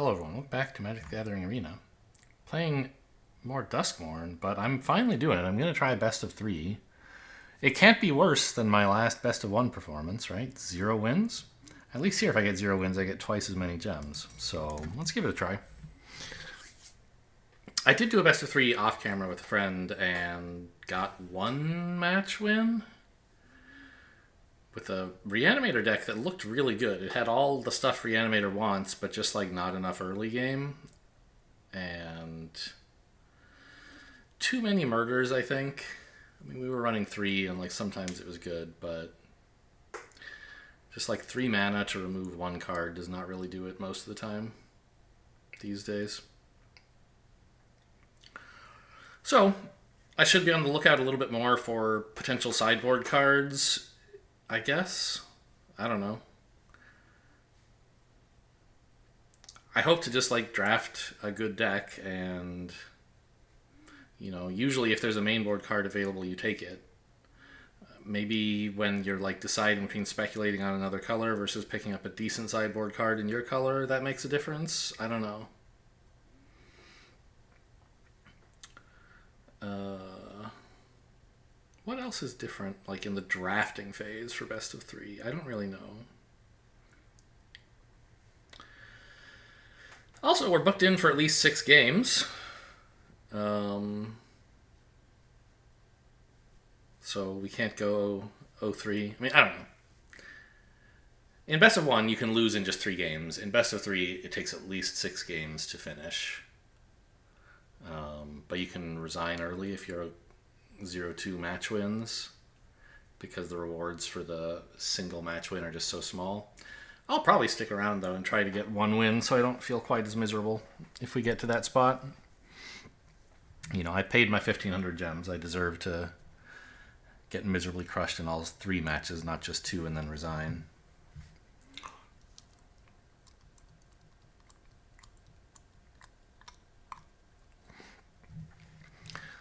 Hello everyone, welcome back to Magic the Gathering Arena. Playing more Duskmourn, but I'm finally doing it. I'm going to try a best of 3. It can't be worse than my last best of 1 performance, right? 0 wins. At least here if I get 0 wins, I get twice as many gems. So let's give it a try. I did do a best of 3 off camera with a friend and got 1 match win with a Reanimator deck that looked really good. It had all the stuff Reanimator wants, but just like not enough early game. And too many murders, I think. I mean, we were running 3 and like sometimes it was good, but just like 3 mana to remove 1 card does not really do it most of the time these days. So I should be on the lookout a little bit more for potential sideboard cards, I guess. I don't know. I hope to just like draft a good deck and, you know, usually if there's a main board card available, you take it. Maybe when you're like deciding between speculating on another color versus picking up a decent sideboard card in your color, that makes a difference. I don't know. What else is different, like in the drafting phase for best of 3? I don't really know. Also, we're booked in for at least 6 games. So we can't go 0-3. I mean, I don't know. In best of 1, you can lose in just 3 games. In best of 3, it takes at least 6 games to finish. But you can resign early if you're 0-2 match wins, because the rewards for the single match win are just so small. I'll probably stick around though and try to get 1 win so I don't feel quite as miserable if we get to that spot. You know, I paid my 1,500 gems. I deserve to get miserably crushed in all 3 matches, not just 2 and then resign.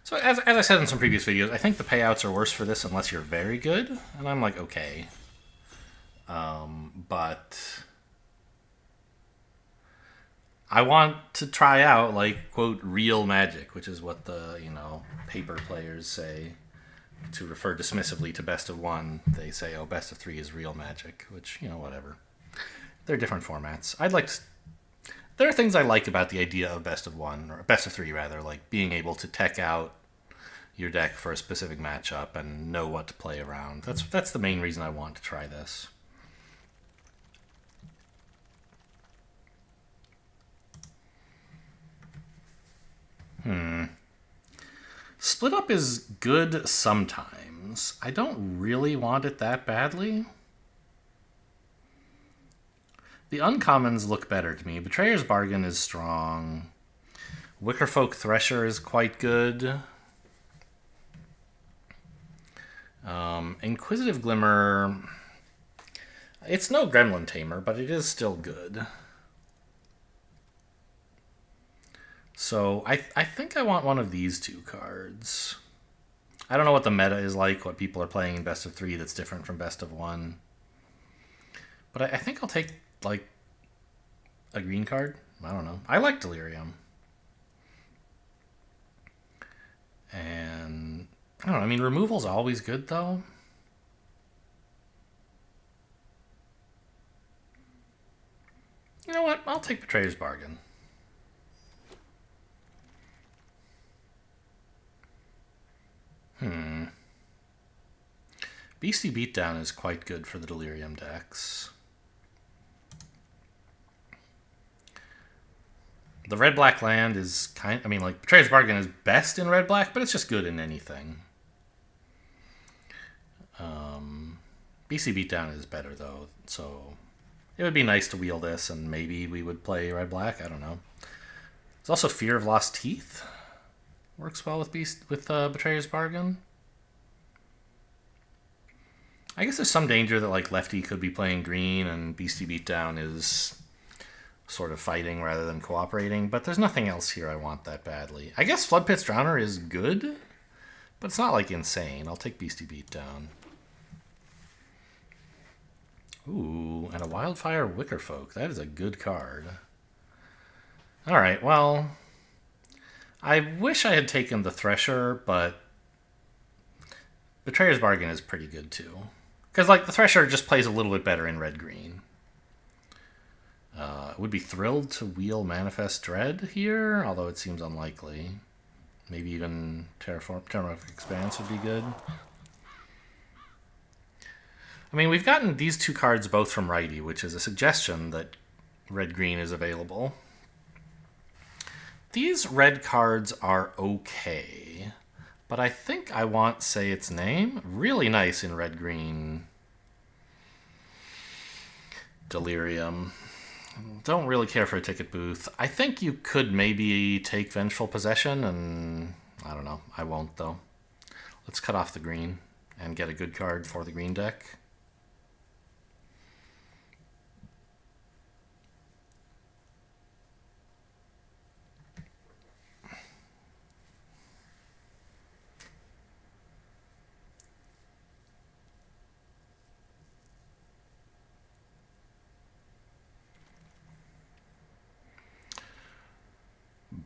So as I said in some previous videos, I think the payouts are worse for this unless you're very good. And I'm like, okay. But I want to try out, like, quote, real magic, which is what the, you know, paper players say to refer dismissively to best of 1. They say, oh, best of 3 is real magic, which, you know, whatever. They're different formats. There are things I like about the idea of best of 1, or best of 3 rather, like being able to tech out your deck for a specific matchup and know what to play around. That's the main reason I want to try this. Split up is good sometimes. I don't really want it that badly. The uncommons look better to me. Betrayer's Bargain is strong. Wickerfolk Thresher is quite good. Inquisitive Glimmer, it's no Gremlin Tamer, but it is still good. So I think I want one of these 2 cards. I don't know what the meta is like, what people are playing in best of 3 that's different from best of 1. But I think I'll take, like, a green card. I don't know. I like Delirium. And I don't know. I mean, removal's always good, though. You know what? I'll take Betrayer's Bargain. Beastie Beatdown is quite good for the Delirium decks. The red-black land is I mean, like, Betrayer's Bargain is best in red-black, but it's just good in anything. BC Beatdown is better, though, so it would be nice to wheel this, and maybe we would play red-black. I don't know. There's also Fear of Lost Teeth. Works well with Betrayer's Bargain. I guess there's some danger that, like, Lefty could be playing green, and Beastie Beatdown is sort of fighting rather than cooperating, but there's nothing else here I want that badly. I guess Floodpit's Drowner is good, but it's not, like, insane. I'll take Beastie Beatdown. Ooh, and a Wildfire Wickerfolk. That is a good card. Alright, well, I wish I had taken the Thresher, but Betrayer's Bargain is pretty good too. Because, like, the Thresher just plays a little bit better in red-green. Would be thrilled to wheel Manifest Dread here, although it seems unlikely. Maybe even Terramorphic Expanse would be good. I mean, we've gotten these two cards both from righty, which is a suggestion that red-green is available. These red cards are okay, but I think I want Say Its Name. Really nice in red-green. Delirium. Don't really care for a ticket booth. I think you could maybe take Vengeful Possession, and I don't know. I won't, though. Let's cut off the green and get a good card for the green deck.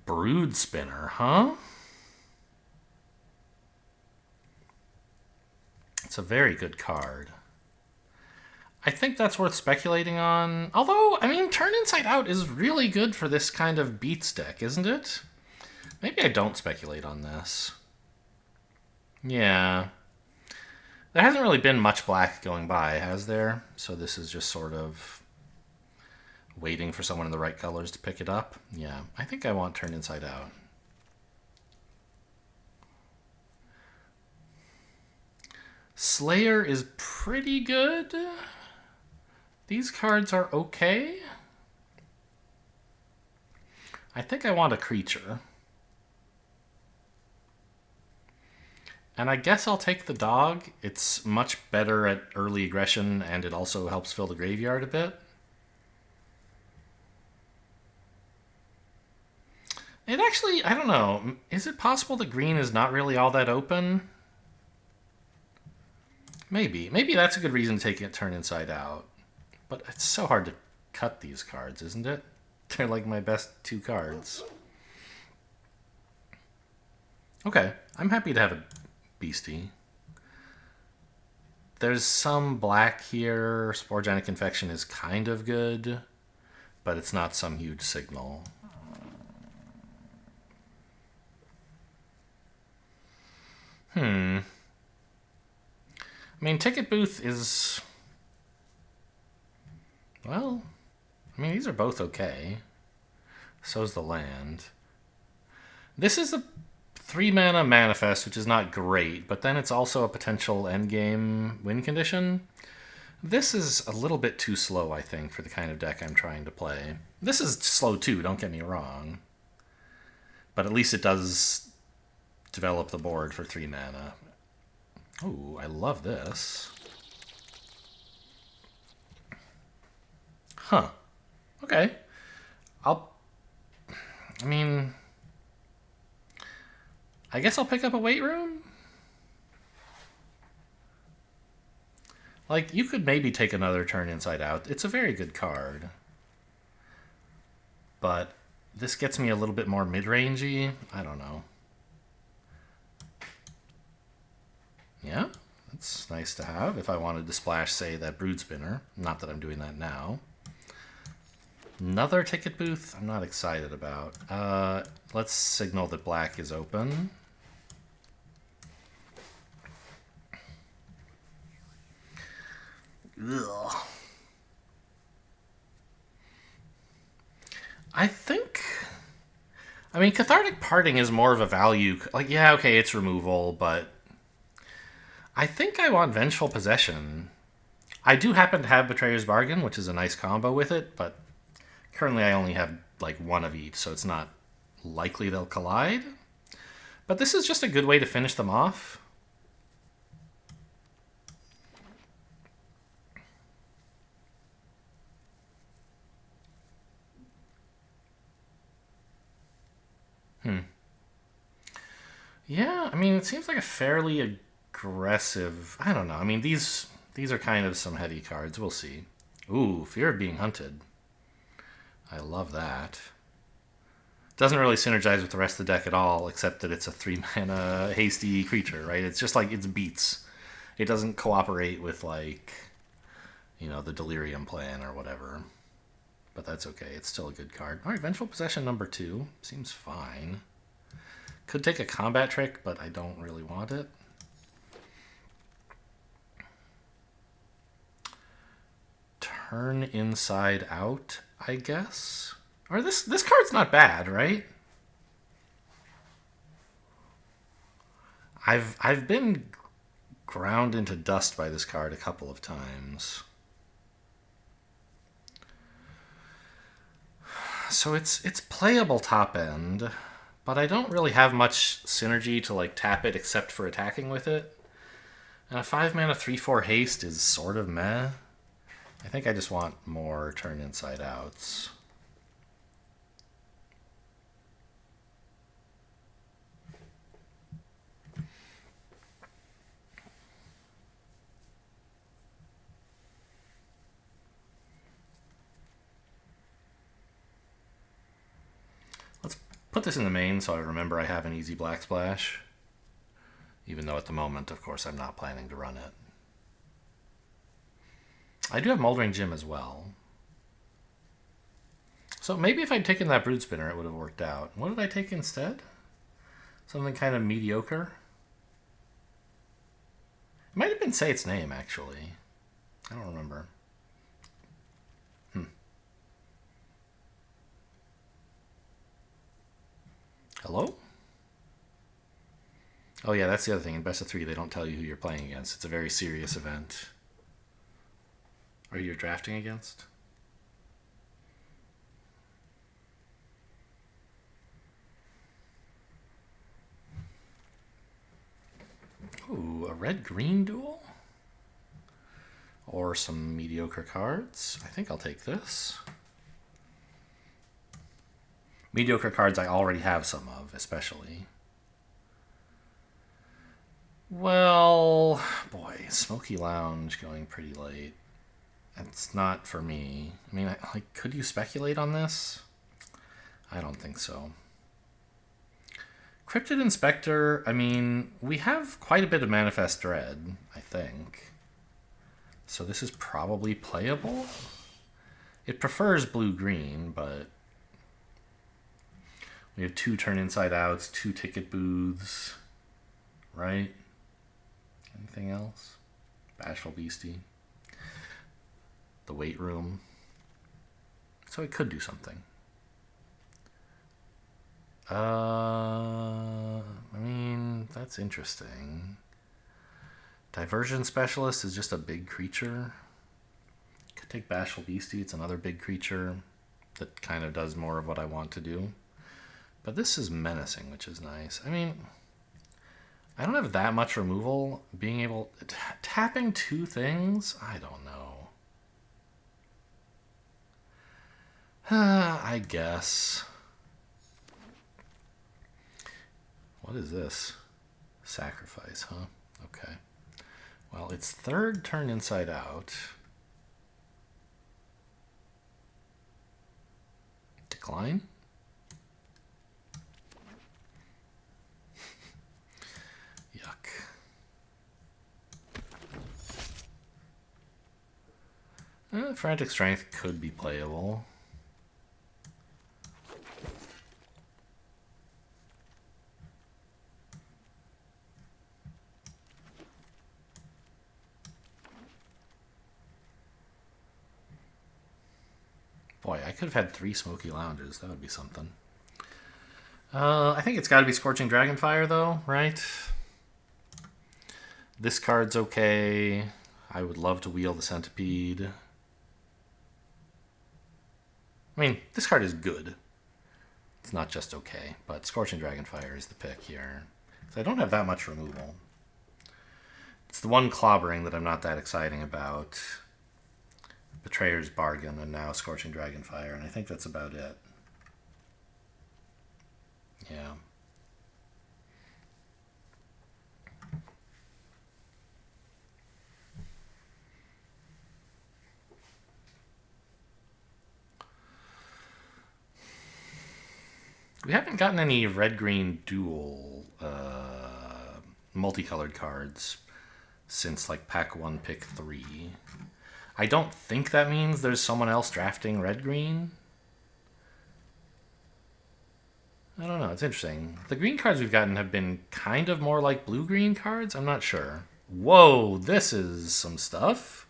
Brood Spinner, huh? It's a very good card. I think that's worth speculating on. Although, I mean, Turn Inside Out is really good for this kind of beats deck, isn't it? Maybe I don't speculate on this. Yeah. There hasn't really been much black going by, has there? So this is just sort of waiting for someone in the right colors to pick it up. Yeah, I think I want Turn Inside Out. Slayer is pretty good. These cards are okay. I think I want a creature. And I guess I'll take the dog. It's much better at early aggression, and it also helps fill the graveyard a bit. It actually, I don't know. Is it possible that green is not really all that open? Maybe. Maybe that's a good reason to take it Turn Inside Out. But it's so hard to cut these cards, isn't it? They're like my best two cards. Okay, I'm happy to have a beastie. There's some black here. Sporogenic Infection is kind of good, but it's not some huge signal. I mean, Ticket Booth is... Well, I mean, these are both okay. So's the land. This is a 3-mana Manifest, which is not great, but then it's also a potential endgame win condition. This is a little bit too slow, I think, for the kind of deck I'm trying to play. This is slow too, don't get me wrong. But at least it does develop the board for 3 mana. Ooh, I love this. Huh. Okay. I mean, I guess I'll pick up a Weight Room? Like, you could maybe take another Turn Inside Out. It's a very good card. But this gets me a little bit more mid-rangey. I don't know. Yeah, that's nice to have if I wanted to splash, say, that Brood Spinner. Not that I'm doing that now. Another Ticket Booth I'm not excited about. Let's signal that black is open. Ugh. I mean, Cathartic Parting is more of a value. Like, yeah, okay, it's removal, but I think I want Vengeful Possession. I do happen to have Betrayer's Bargain, which is a nice combo with it, but currently I only have like one of each, so it's not likely they'll collide. But this is just a good way to finish them off. Yeah, I mean, it seems like a fairly aggressive... I don't know. I mean, these are kind of some heavy cards. We'll see. Ooh, Fear of Being Hunted. I love that. Doesn't really synergize with the rest of the deck at all, except that it's a 3-mana hasty creature, right? It's just like it's beats. It doesn't cooperate with like, the Delirium plan or whatever. But that's okay. It's still a good card. All right, Vengeful Possession number 2 seems fine. Could take a combat trick, but I don't really want it. Turn Inside Out, I guess. Or this card's not bad, right? I've been ground into dust by this card a couple of times. So it's playable top end, but I don't really have much synergy to like tap it except for attacking with it. And a 5-mana 3/4 haste is sort of meh. I think I just want more Turn Inside Outs. Let's put this in the main so I remember I have an easy Black Splash. Even though at the moment, of course, I'm not planning to run it. I do have Moldering Gym as well. So maybe if I'd taken that Brood Spinner, it would have worked out. What did I take instead? Something kind of mediocre? It might have been Say Its Name, actually. I don't remember. Hello? Oh yeah, that's the other thing. In Best of 3, they don't tell you who you're playing against. It's a very serious event. Are you drafting against? Ooh, a red-green duel? Or some mediocre cards. I think I'll take this. Mediocre cards I already have some of, especially. Well, boy, Smoky Lounge going pretty late. It's not for me. I mean, could you speculate on this? I don't think so. Cryptid Inspector, I mean, we have quite a bit of Manifest Dread, I think. So this is probably playable. It prefers blue-green, but we have 2 Turn Inside Outs, 2 Ticket Booths, right? Anything else? Bashful Beastie. The Weight Room. So it could do something. I mean, that's interesting. Diversion Specialist is just a big creature. Could take Bashful Beastie. It's another big creature that kind of does more of what I want to do. But this is menacing, which is nice. I mean, I don't have that much removal. Being able... tapping 2 things? I don't know. I guess. What is this? Sacrifice, huh? Okay. Well, it's 3rd Turn Inside Out. Decline? Yuck. Frantic Strength could be playable. Boy, I could have had 3 Smoky Lounges. That would be something. I think it's got to be Scorching Dragonfire, though, right? This card's okay. I would love to wheel the Centipede. I mean, this card is good. It's not just okay, but Scorching Dragonfire is the pick here. So I don't have that much removal. It's the one clobbering that I'm not that exciting about. Betrayer's Bargain, and now Scorching Dragonfire, and I think that's about it. Yeah. We haven't gotten any red-green dual multicolored cards since like pack 1, pick 3. I don't think that means there's someone else drafting red-green. I don't know. It's interesting. The green cards we've gotten have been kind of more like blue-green cards. I'm not sure. Whoa, this is some stuff.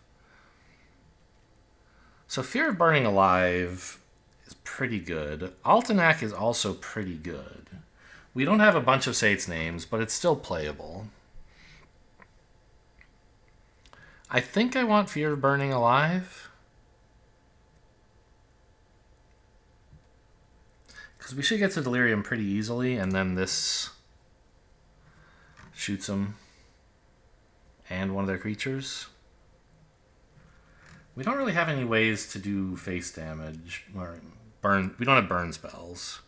So Fear of Burning Alive is pretty good. Altenac is also pretty good. We don't have a bunch of Sate's names, but it's still playable. I think I want Fear of Burning Alive. Because we should get to Delirium pretty easily, and then this shoots them and one of their creatures. We don't really have any ways to do face damage or burn. We don't have burn spells,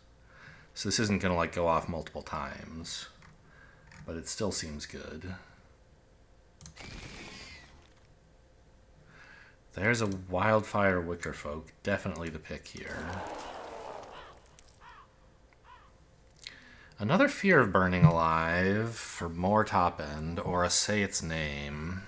so this isn't going to like go off multiple times, but it still seems good. There's a Wildfire Wickerfolk, definitely the pick here. Another Fear of Burning Alive for more top end, or a Say Its Name.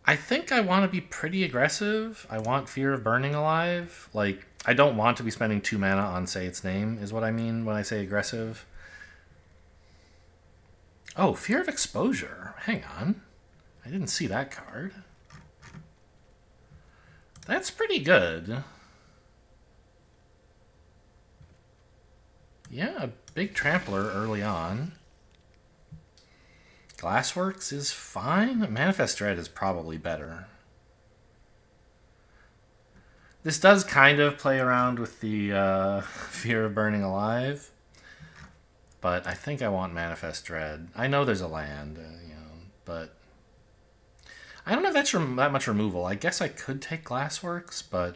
I think I want to be pretty aggressive. I want Fear of Burning Alive. Like, I don't want to be spending 2 mana on Say Its Name, is what I mean when I say aggressive. Oh, Fear of Exposure. Hang on. I didn't see that card. That's pretty good. Yeah, a big trampler early on. Glassworks is fine. Manifest Dread is probably better. This does kind of play around with the Fear of Burning Alive, but I think I want Manifest Dread. I know there's a land, but I don't know if that's that much removal. I guess I could take Glassworks, but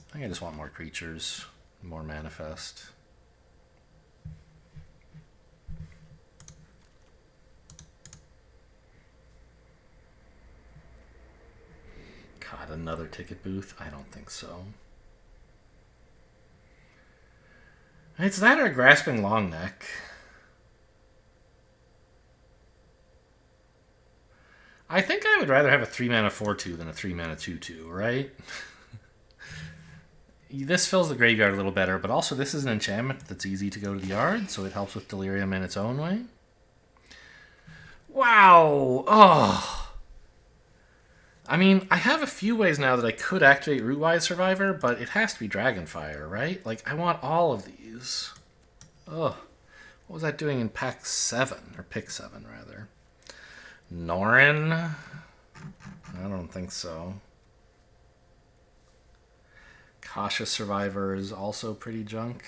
I think I just want more creatures, more Manifest. God, another ticket booth? I don't think so. It's that or Grasping Longneck. I think I would rather have a 3-mana 4/2 than a 3-mana 2/2, right? This fills the graveyard a little better, but also this is an enchantment that's easy to go to the yard, so it helps with Delirium in its own way. Wow! Oh! I mean, I have a few ways now that I could activate Rootwise Survivor, but it has to be Dragonfire, right? Like, I want all of these. Ugh. What was that doing in pack 7? Or pick 7, rather. Norin? I don't think so. Cautious Survivor is also pretty junk.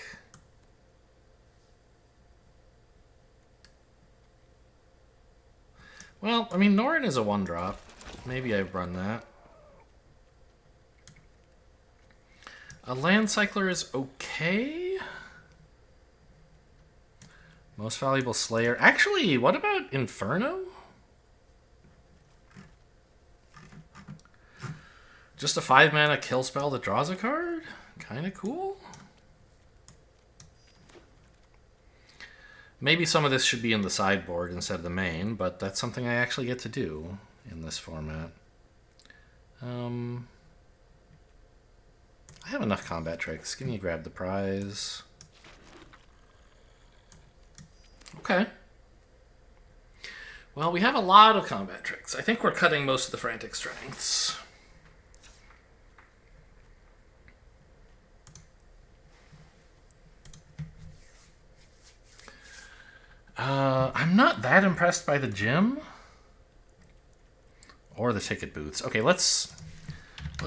Well, I mean, Norin is a 1-drop. Maybe I run that. A Land Cycler is okay. Most Valuable Slayer. Actually, what about Inferno? Just a 5-mana kill spell that draws a card? Kind of cool. Maybe some of this should be in the sideboard instead of the main, but that's something I actually get to do in this format. I have enough combat tricks. Give me a Grab the Prize. Okay. Well, we have a lot of combat tricks. I think we're cutting most of the Frantic Strengths. I'm not that impressed by the gym or the ticket booths. Okay, let's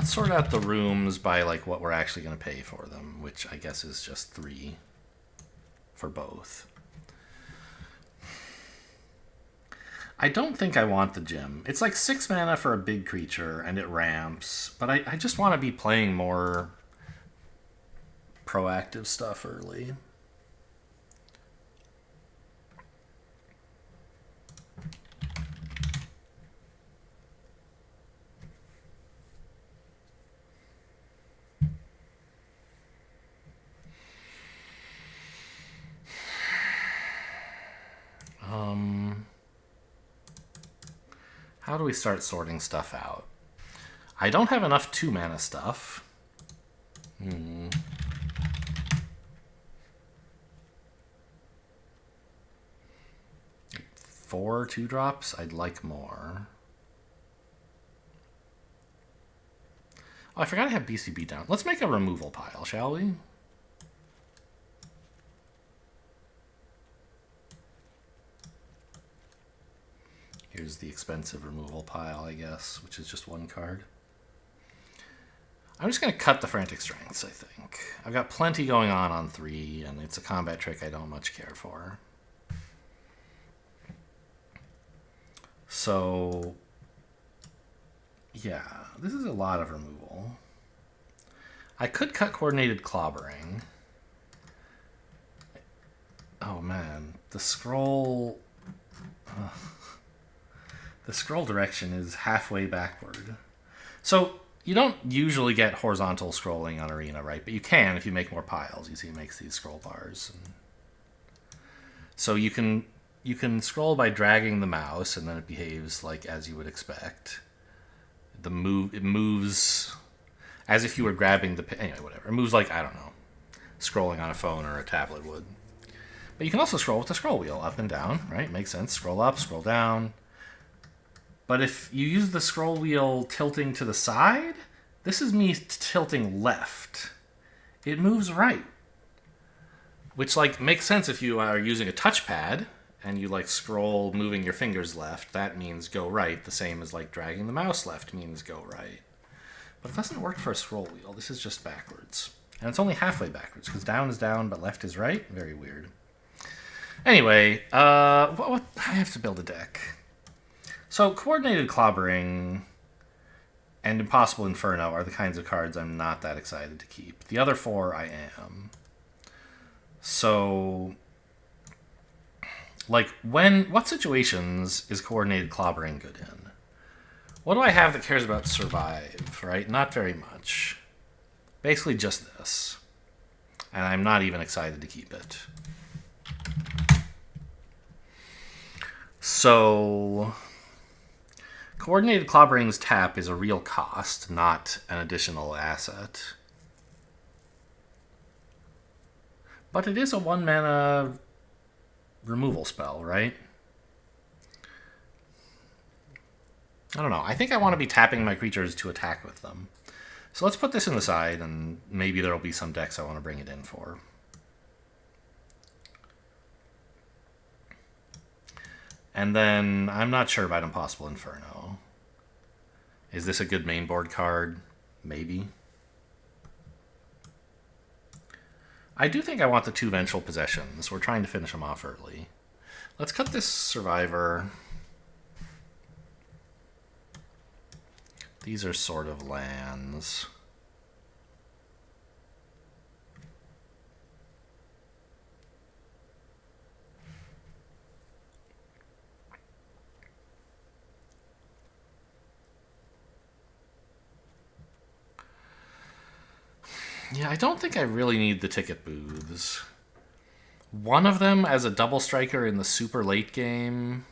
sort out the rooms by like what we're actually going to pay for them, which I guess is just 3 for both. I don't think I want the gym. It's like 6 mana for a big creature and it ramps, but I just want to be playing more proactive stuff early. How do we start sorting stuff out? I don't have enough 2-mana stuff. 4 2-drops? I'd like more. Oh, I forgot I have BCB down. Let's make a removal pile, shall we? Here's the expensive removal pile, I guess, which is just 1 card. I'm just going to cut the Frantic Strengths, I think. I've got plenty going on 3, and it's a combat trick I don't much care for. So, yeah, this is a lot of removal. I could cut Coordinated Clobbering. Oh man, the scroll... the scroll direction is halfway backward. So, you don't usually get horizontal scrolling on Arena, right? But you can if you make more piles. You see it makes these scroll bars. So you can scroll by dragging the mouse, and then it behaves like as you would expect. It moves as if you were grabbing the... Anyway, whatever. It moves like, I don't know, scrolling on a phone or a tablet would. But you can also scroll with the scroll wheel, up and down, right? Makes sense. Scroll up, scroll down. But if you use the scroll wheel tilting to the side, this is me tilting left. It moves right. Which, like, makes sense if you are using a touchpad and you, like, scroll moving your fingers left. That means go right. The same as, like, dragging the mouse left means go right. But it doesn't work for a scroll wheel. This is just backwards. And it's only halfway backwards, because down is down, but left is right. Very weird. Anyway, I have to build a deck. So, Coordinated Clobbering and Impossible Inferno are the kinds of cards I'm not that excited to keep. The other 4 I am. So, like, what situations is Coordinated Clobbering good in? What do I have that cares about survive, right? Not very much. Basically just this. And I'm not even excited to keep it. So... Coordinated Clobbering's tap is a real cost, not an additional asset. But it is a 1-mana removal spell, right? I don't know. I think I want to be tapping my creatures to attack with them. So let's put this in the side, and maybe there will be some decks I want to bring it in for. And then, I'm not sure about Impossible Inferno. Is this a good main board card? Maybe. I do think I want the 2 Vengeful Possessions. We're trying to finish them off early. Let's cut this Survivor. These are sort of lands. Yeah, I don't think I really need the ticket booths. One of them as a double striker in the super late game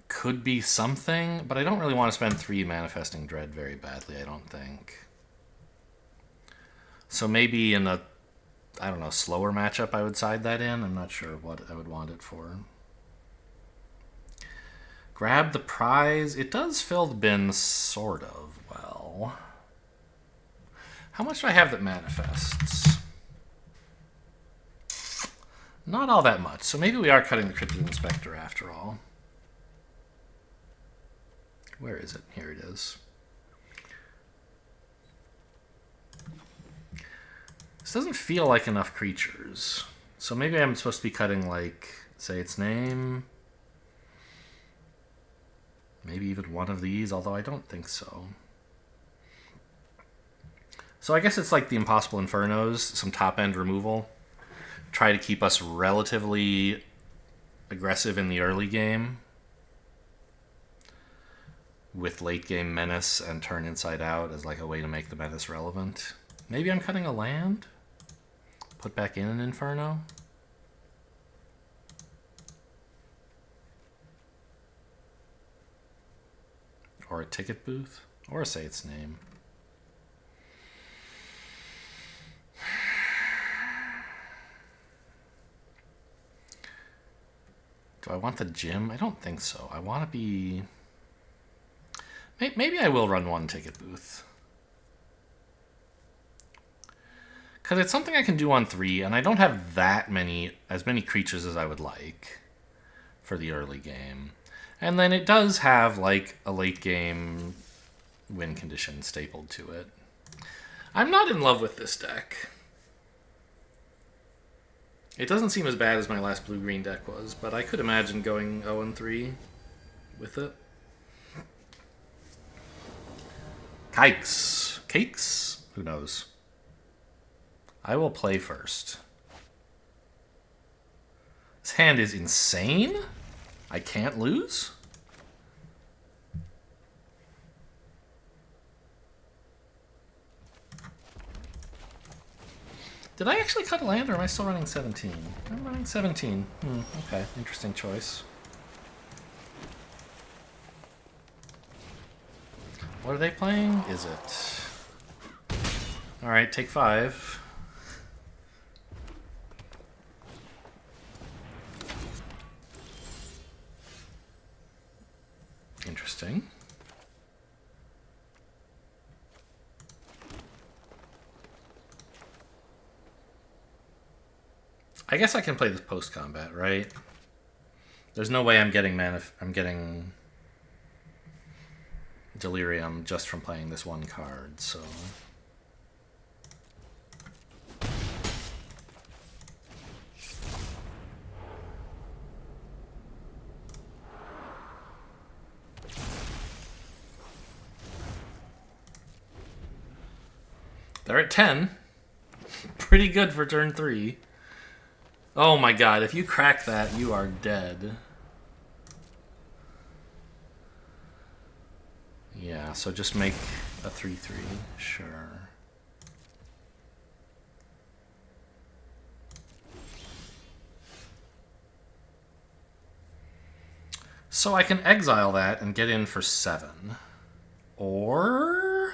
could be something, but I don't really want to spend 3 Manifesting Dread very badly, I don't think. So maybe in a, I don't know, slower matchup I would side that in. I'm not sure what I would want it for. Grab the Prize. It does fill the bin sort of well. How much do I have that manifests? Not all that much. So maybe we are cutting the Cryptid Inspector after all. Where is it? Here it is. This doesn't feel like enough creatures. So maybe I'm supposed to be cutting, like, say its name. Maybe even one of these, although I don't think so. So I guess it's like the Impossible Infernos, some top-end removal. Try to keep us relatively aggressive in the early game. With late-game Menace and Turn Inside Out as like a way to make the Menace relevant. Maybe I'm cutting a land? Put back in an Inferno? or a ticket booth, or say its name. Do I want the gym? I don't think so. I want to be... Maybe I will run one ticket booth. Because it's something I can do on 3, and I don't have as many creatures as I would like for the early game. And then it does have, like, a late game win condition stapled to it. I'm not in love with this deck. It doesn't seem as bad as my last blue-green deck was, but I could imagine going 0-3 with it. Kikes. Cakes? Who knows? I will play first. This hand is insane? I can't lose? Did I actually cut a land, or am I still running 17? I'm running 17. Okay, interesting choice. What are they playing? Is it? Alright, take 5. Interesting. I guess I can play this post-combat, right? There's no way I'm getting Delirium just from playing this one card, so... They're at 10. Pretty good for turn 3. Oh my god, if you crack that, you are dead. Yeah, so just make a 3-3, sure. So I can exile that and get in for 7. Or...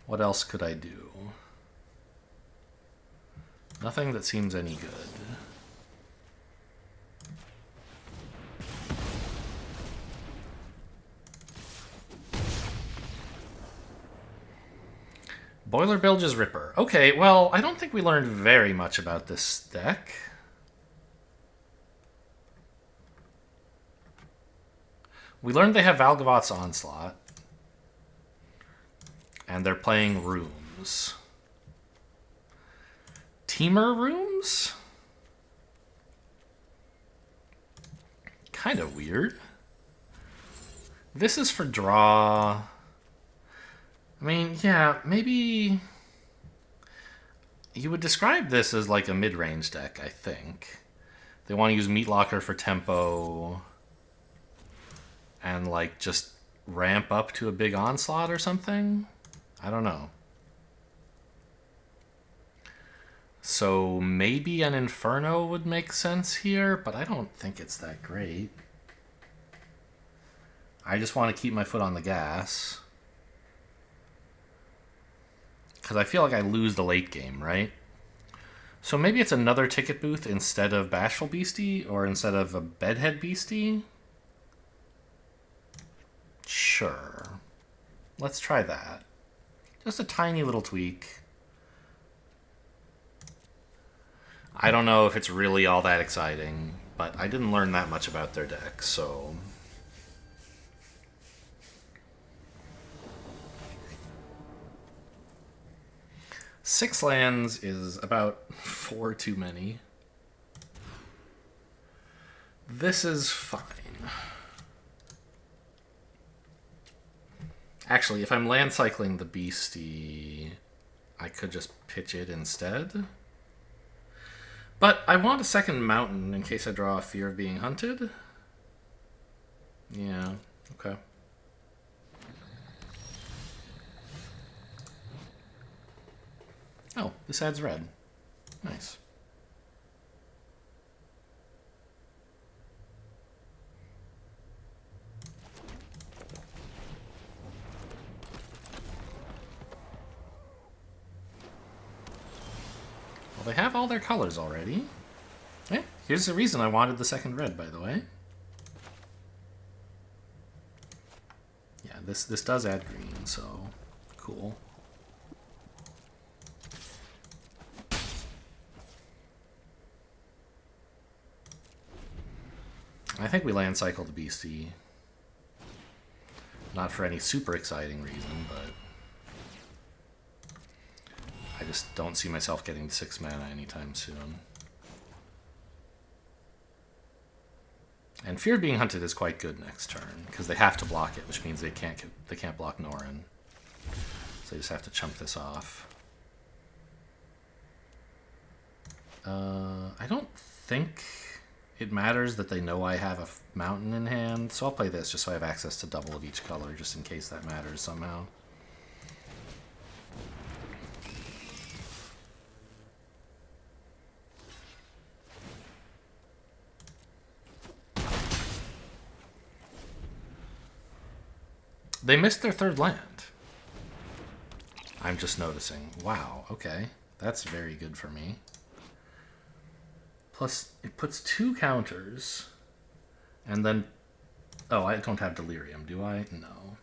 what else could I do? Nothing that seems any good. Boiler Bilge's Ripper. Okay, well, I don't think we learned very much about this deck. We learned they have Valgavott's Onslaught. And they're playing Rooms. Teamer Rooms? Kind of weird. This is for draw. I mean, yeah, maybe... you would describe this as like a mid-range deck, I think. They want to use Meat Locker for tempo. And like just ramp up to a big onslaught or something? I don't know. So maybe an Inferno would make sense here, but I don't think it's that great. I just want to keep my foot on the gas. Because I feel like I lose the late game, right? So maybe it's another ticket booth instead of Bashful Beastie, or instead of a Bedhead Beastie? Sure. Let's try that. Just a tiny little tweak. I don't know if it's really all that exciting, but I didn't learn that much about their deck, so... 6 lands is about 4 too many. This is fine. Actually, if I'm land cycling the Beastie, I could just pitch it instead. But I want a second mountain in case I draw a Fear of Being Hunted. Yeah, okay. Oh, this adds red. Nice. Well, they have all their colors already. Yeah, here's the reason I wanted the second red, by the way. Yeah, this does add green, so cool. I think we land cycle the beastie. Not for any super exciting reason, but I just don't see myself getting 6 mana anytime soon. And Fear of Being Hunted is quite good next turn, because they have to block it, which means they can't block Norin. So they just have to chump this off. I don't think it matters that they know I have a mountain in hand, so I'll play this just so I have access to double of each color, just in case that matters somehow. They missed their third land. I'm just noticing. Wow, okay. That's very good for me. Plus, it puts 2 counters, and then... Oh, I don't have Delirium, do I? No.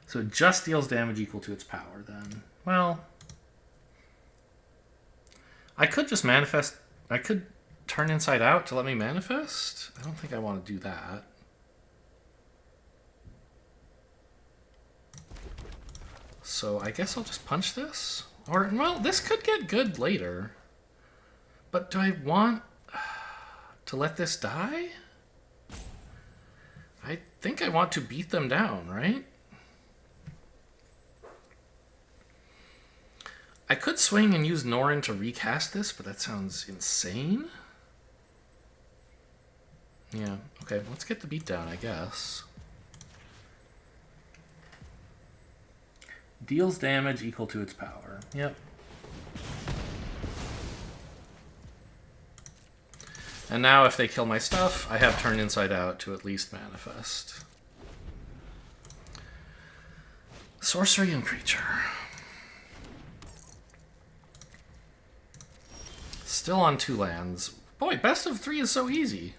So it just deals damage equal to its power, then. Well... I could just manifest... I could turn Inside Out to let me manifest? I don't think I want to do that. So I guess I'll just punch this. Or, well, this could get good later. But do I want to let this die? I think I want to beat them down, right? I could swing and use Norin to recast this, but that sounds insane. Yeah, okay, let's get the beatdown, I guess. Deals damage equal to its power. Yep. And now if they kill my stuff, I have turn Inside Out to at least manifest. Sorcery and creature. Still on 2 lands. Boy, best of 3 is so easy.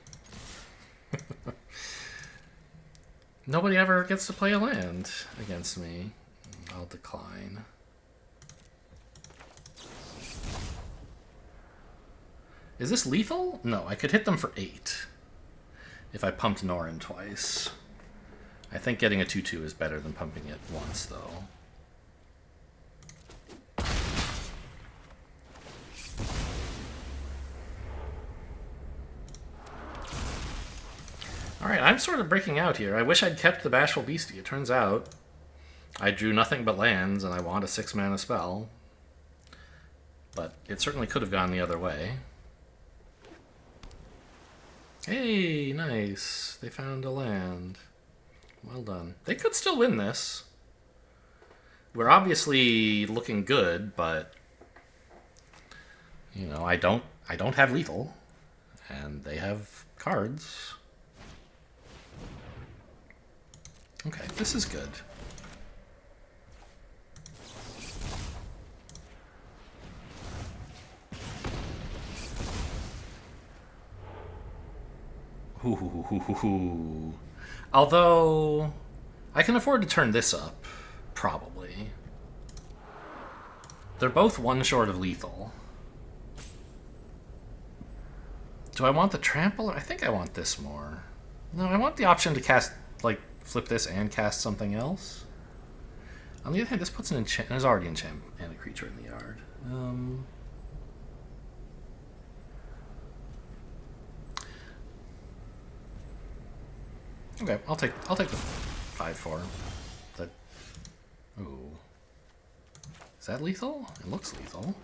Nobody ever gets to play a land against me. I'll decline. Is this lethal? No, I could hit them for 8 if I pumped Norin twice. I think getting a 2/2 is better than pumping it once, though. Alright, I'm sort of breaking out here. I wish I'd kept the Bashful Beastie. It turns out I drew nothing but lands, and I want a 6 mana spell. But it certainly could have gone the other way. Hey, nice. They found a land. Well done. They could still win this. We're obviously looking good, but you know, I don't have lethal, and they have cards. Okay, this is good. Although, I can afford to turn this up, probably. They're both 1 short of lethal. Do I want the trample? I think I want this more. No, I want the option to cast, like, flip this and cast something else. On the other hand, this puts an enchant. There's already enchant and a creature in the yard. Okay, I'll take the 5/4. That. Ooh. Is that lethal? It looks lethal.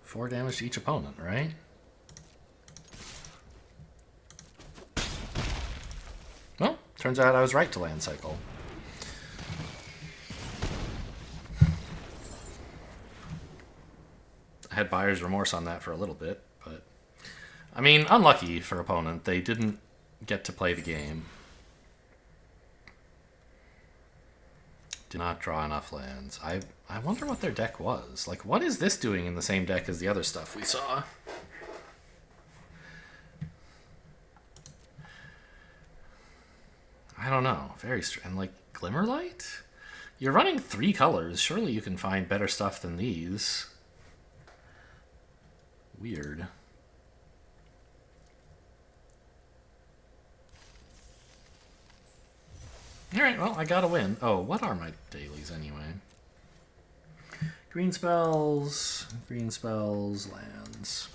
4 damage to each opponent, right? Well, turns out I was right to land cycle. I had buyer's remorse on that for a little bit, but I mean, unlucky for opponent. They didn't get to play the game. Did not draw enough lands. I wonder what their deck was. Like, what is this doing in the same deck as the other stuff we saw? I don't know. Very strange. And like Glimmerlight? You're running 3 colors. Surely you can find better stuff than these. Weird. Alright, well, I gotta win. Oh, what are my dailies anyway? Green spells, lands.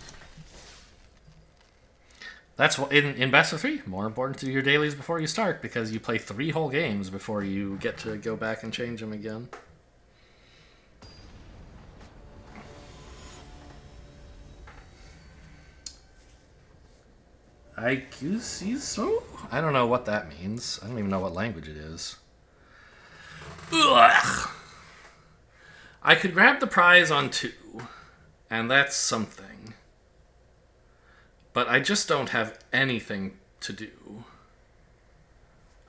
That's what in best of 3. More important to do your dailies before you start because you play 3 whole games before you get to go back and change them again. so? I don't know what that means. I don't even know what language it is. Ugh. I could grab the prize on 2, and that's something. But I just don't have anything to do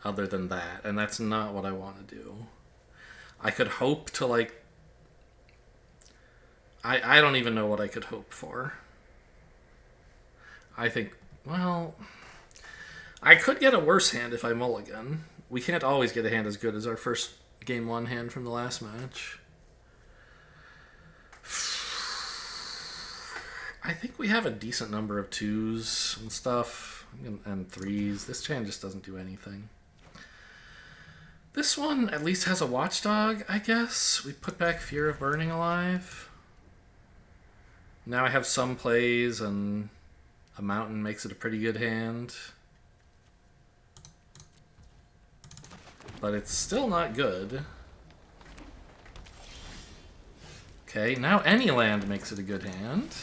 other than that, and that's not what I want to do. I could hope to, like... I don't even know what I could hope for. I think, well... I could get a worse hand if I mulligan. We can't always get a hand as good as our first Game 1 hand from the last match. I think we have a decent number of 2s and stuff, and 3s. This hand just doesn't do anything. This one at least has a watchdog, I guess. We put back Fear of Burning Alive. Now I have some plays, and a mountain makes it a pretty good hand. But it's still not good. Okay, now any land makes it a good hand.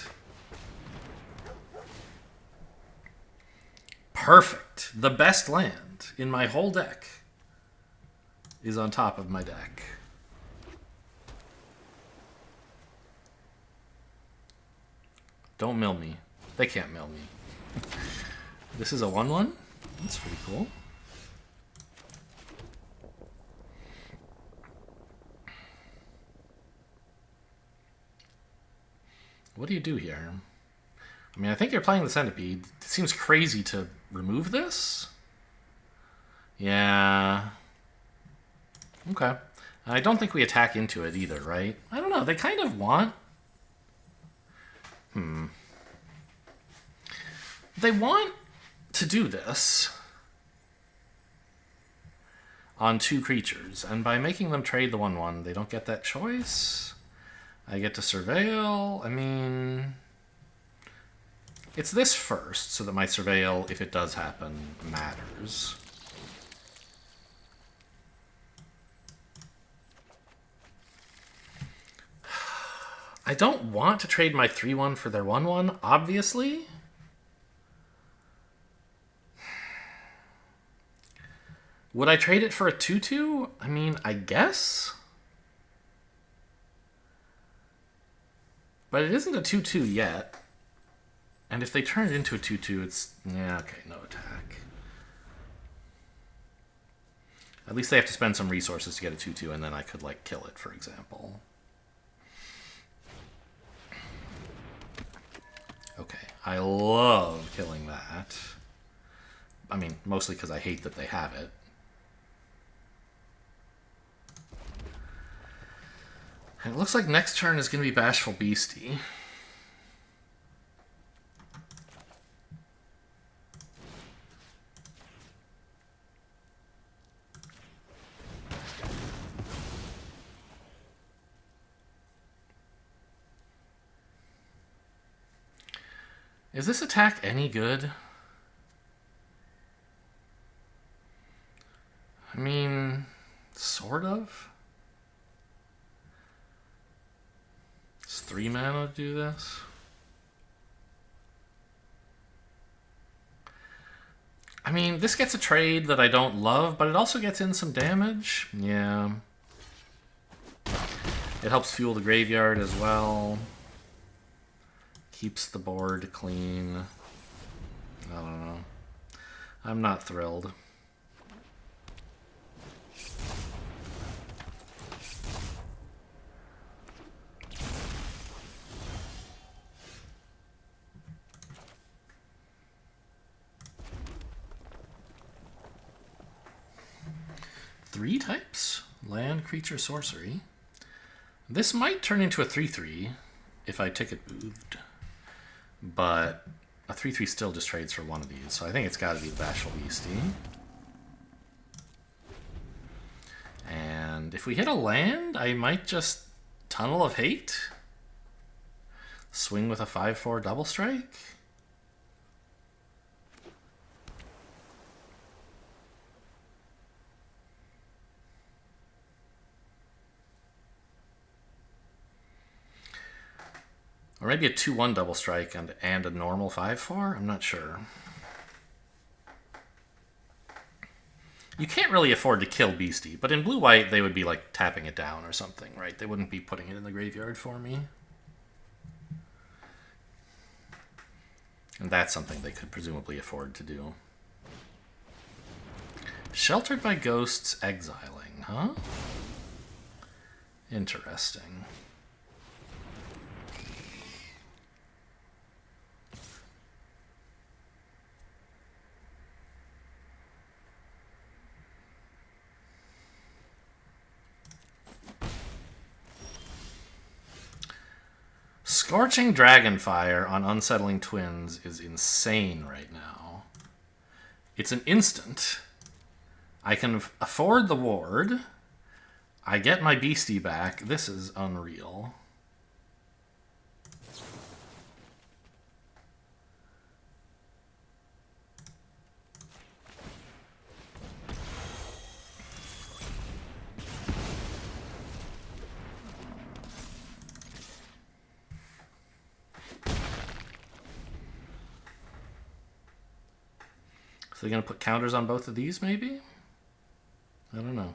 Perfect. The best land in my whole deck is on top of my deck. Don't mill me. They can't mill me. This is a 1/1. That's pretty cool. What do you do here? I mean, I think you're playing the Centipede. It seems crazy to remove this. Yeah. Okay. I don't think we attack into it either, right? I don't know. They kind of want... They want to do this on 2 creatures, and by making them trade the 1/1, they don't get that choice. I get to surveil. I mean... It's this first, so that my surveil, if it does happen, matters. I don't want to trade my 3/1 for their 1/1, obviously. Would I trade it for a 2/2? I mean, I guess. But it isn't a 2/2 yet. And if they turn it into a 2/2, it's... Yeah, okay, no attack. At least they have to spend some resources to get a 2/2, and then I could, like, kill it, for example. Okay, I love killing that. I mean, mostly because I hate that they have it. And it looks like next turn is going to be Bashful Beastie. Is this attack any good? I mean, sort of. It's 3 mana to do this. I mean, this gets a trade that I don't love, but it also gets in some damage. Yeah. It helps fuel the graveyard as well. Keeps the board clean. I don't know. I'm not thrilled. 3 types. Land, creature, sorcery. This might turn into a 3/3 if I ticket boothed. But a 3/3 still just trades for one of these. So I think it's got to be the Bashful Beastie. And if we hit a land, I might just Tunnel of Hate. Swing with a 5/4 double strike. Or maybe a 2/1 double strike and a normal 5/4? I'm not sure. You can't really afford to kill Beastie, but in blue-white they would be like tapping it down or something, right? They wouldn't be putting it in the graveyard for me. And that's something they could presumably afford to do. Sheltered by Ghosts, exiling, huh? Interesting. Scorching Dragonfire on Unsettling Twins is insane right now. It's an instant. I can afford the ward. I get my Beastie back. This is unreal. So they're going to put counters on both of these, maybe? I don't know.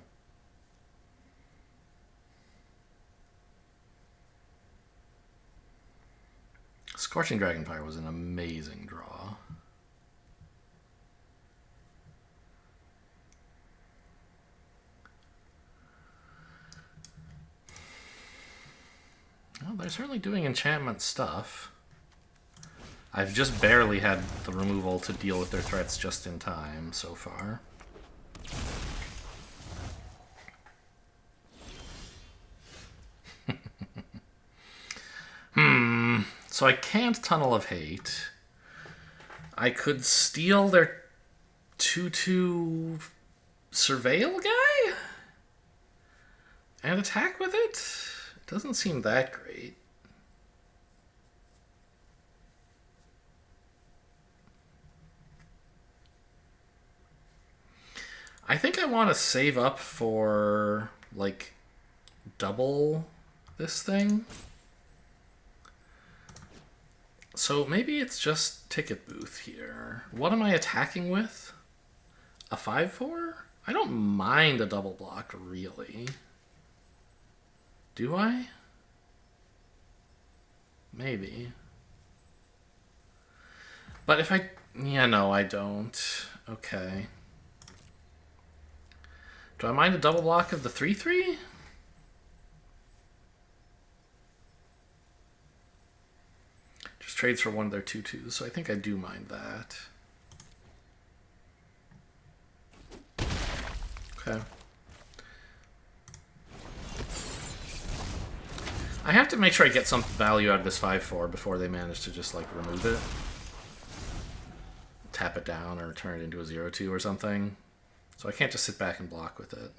Scorching Dragonfire was an amazing draw. Well, they're certainly doing enchantment stuff. I've just barely had the removal to deal with their threats just in time so far. So I can't Tunnel of Hate. I could steal their 2/2 Surveil guy? And attack with it? It doesn't seem that great. I think I want to save up for, like, double this thing. So maybe it's just Ticket Booth here. What am I attacking with? A 5/4? I don't mind a double block, really. Do I? Maybe. But if I... Yeah, no, I don't. Okay. Do I mind a double block of the 3/3? Just trades for one of their 2/2s, so I think I do mind that. Okay. I have to make sure I get some value out of this 5/4 before they manage to just, like, remove it. Tap it down or turn it into a 0/2 or something. So I can't just sit back and block with it.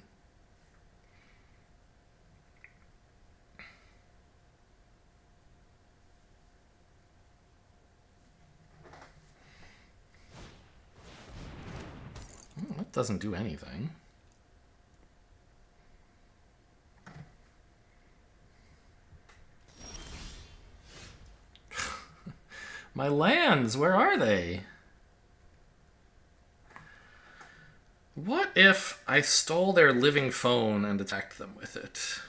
That doesn't do anything. My lands, where are they? What if I stole their living phone and attacked them with it?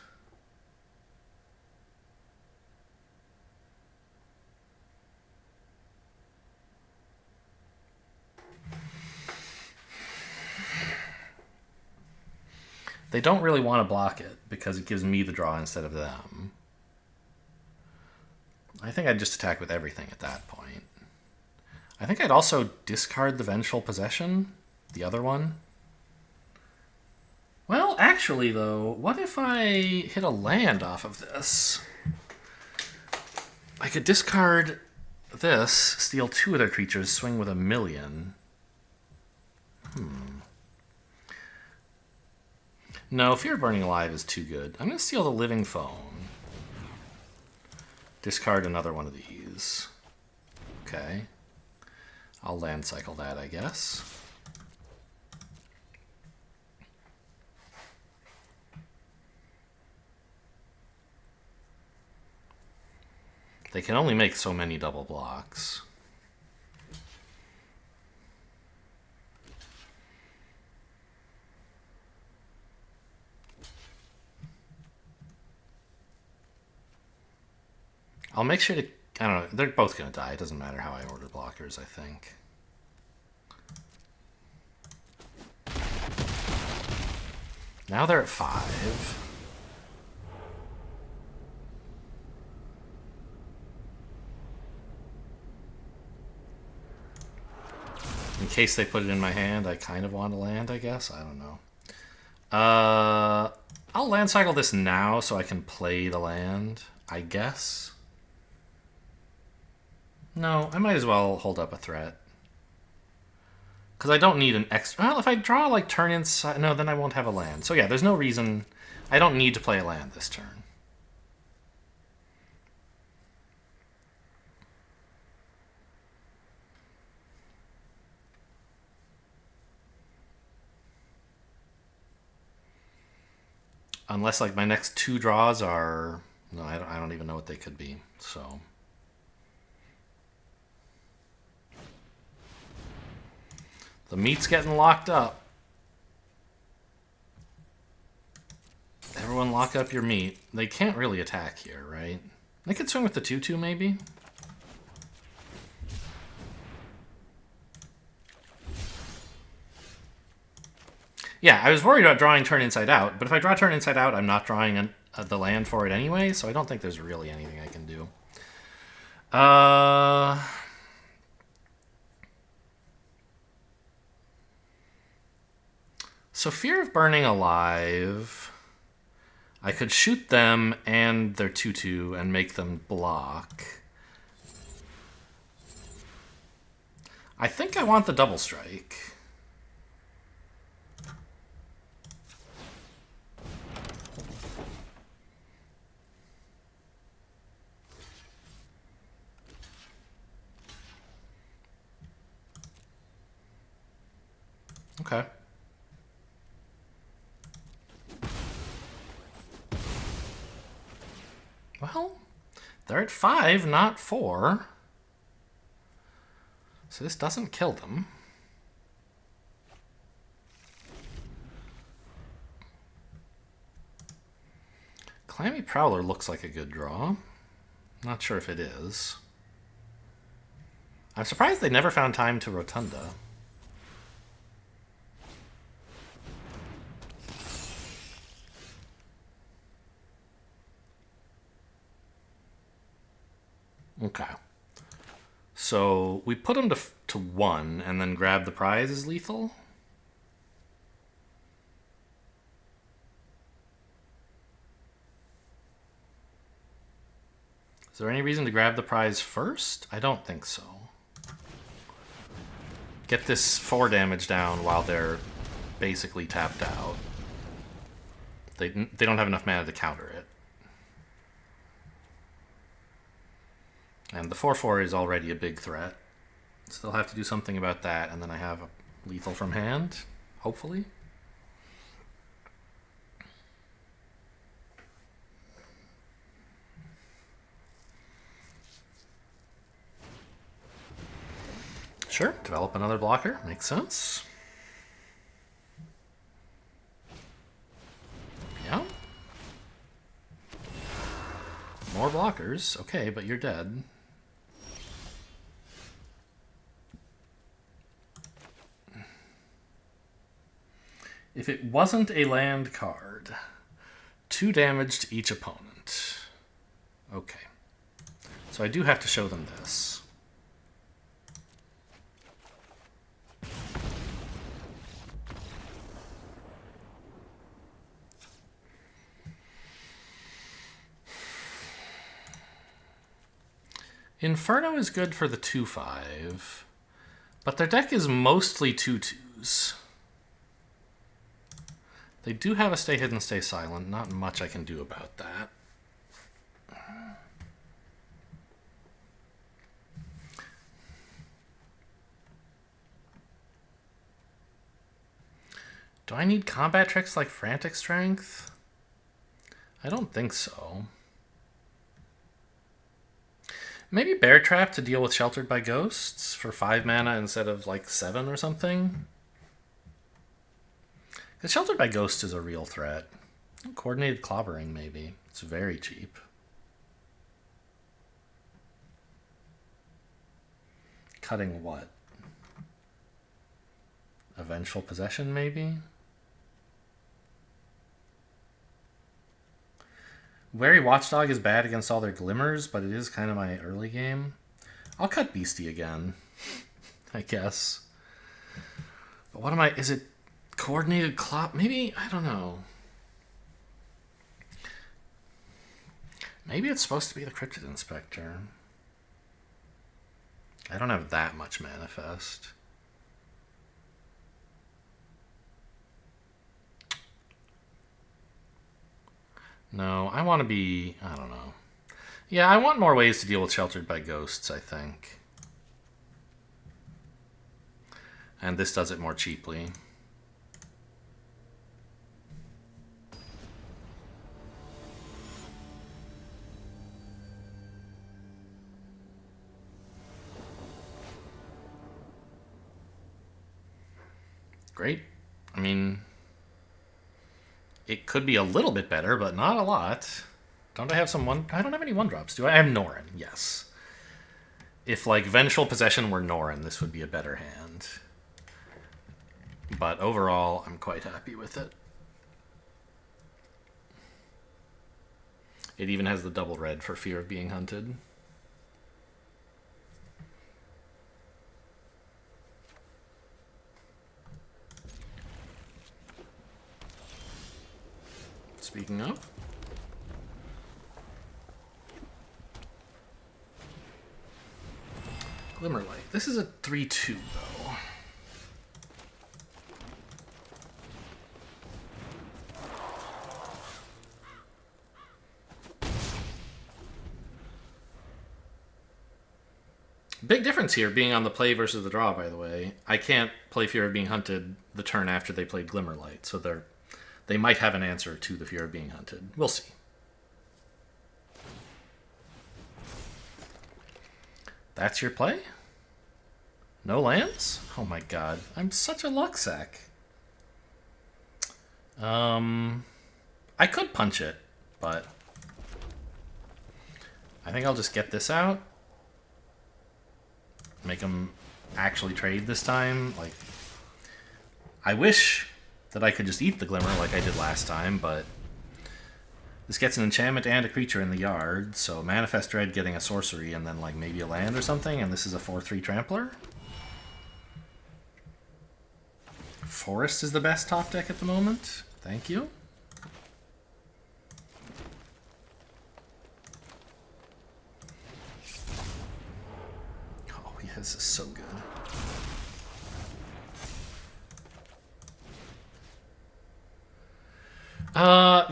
They don't really want to block it because it gives me the draw instead of them. I think I'd just attack with everything at that point. I think I'd also discard the Vengeful Possession, the other one. Well, Actually, though, what if I hit a land off of this? I could discard this, steal 2 of their creatures, swing with 1,000,000. No, Fear of Burning Alive is too good. I'm going to steal the Living Phone. Discard another one of these. Okay. I'll land cycle that, I guess. They can only make so many double blocks. I'll make sure to... I don't know. They're both going to die. It doesn't matter how I order blockers, I think. Now they're at 5. In case they put it in my hand, I kind of want to land, I guess. I don't know. I'll land cycle this now so I can play the land, I guess. No, I might as well hold up a threat. Because I don't need an extra... Well, if I draw, like, turn inside... No, then I won't have a land. So yeah, there's no reason... I don't need to play a land this turn. Unless, like, my next 2 draws are... No, I don't even know what they could be, so... The meat's getting locked up. Everyone lock up your meat. They can't really attack here, right? They could swing with the 2/2 maybe? Yeah, I was worried about drawing turn inside out, but if I draw turn inside out, I'm not drawing the land for it anyway, so I don't think there's really anything I can do. So Fear of Burning Alive, I could shoot them and their 2/2 and make them block. I think I want the double strike. Okay. Well, they're at 5, not 4. So this doesn't kill them. Clammy Prowler looks like a good draw. Not sure if it is. I'm surprised they never found time to Rotunda. Okay. So we put him to 1 and then grab the prize as lethal. Is there any reason to grab the prize first? I don't think so. Get this 4 damage down while they're basically tapped out. They don't have enough mana to counter it. And the 4/4 is already a big threat. So they'll have to do something about that, and then I have a lethal from hand, hopefully. Sure, develop another blocker, makes sense. Yeah. More blockers, okay, but you're dead. If it wasn't a land card, 2 damage to each opponent. Okay. So I do have to show them this. Inferno is good for the 2/5, but their deck is mostly 2/2s. They do have a stay hidden, stay silent. Not much I can do about that. Do I need combat tricks like Frantic Strength? I don't think so. Maybe Bear Trap to deal with Sheltered by Ghosts for 5 mana instead of like 7 or something? Because Sheltered by Ghosts is a real threat. Coordinated Clobbering, maybe. It's very cheap. Cutting what? A Vengeful Possession, maybe? Wary Watchdog is bad against all their glimmers, but it is kind of my early game. I'll cut Beastie again, I guess. But what am I... Is it Coordinated Clop? Maybe? I don't know. Maybe it's supposed to be the Cryptid Inspector. I don't have that much Manifest. No, I want to be... I don't know. Yeah, I want more ways to deal with Sheltered by Ghosts, I think. And this does it more cheaply. Great. I mean... It could be a little bit better, but not a lot. Don't I have some one... I don't have any 1-drops, do I? I have Norn, yes. If, like, Vengeful Possession were Norn, this would be a better hand. But overall, I'm quite happy with it. It even has the double red for Fear of Being Hunted. Speaking of, Glimmerlight. This is a 3/2 though. Big difference here being on the play versus the draw, by the way. I can't play Fear of Being Hunted the turn after they played Glimmerlight, so they might have an answer to the Fear of Being Hunted. We'll see. That's your play? No lands? Oh my god. I'm such a luck sack. I could punch it, but I think I'll just get this out. Make them actually trade this time. Like, I wish that I could just eat the Glimmer like I did last time, but this gets an enchantment and a creature in the yard, so Manifest Dread getting a sorcery and then like maybe a land or something, and this is a 4/3 Trampler. Forest is the best top deck at the moment. Thank you. Oh yeah, this is so good.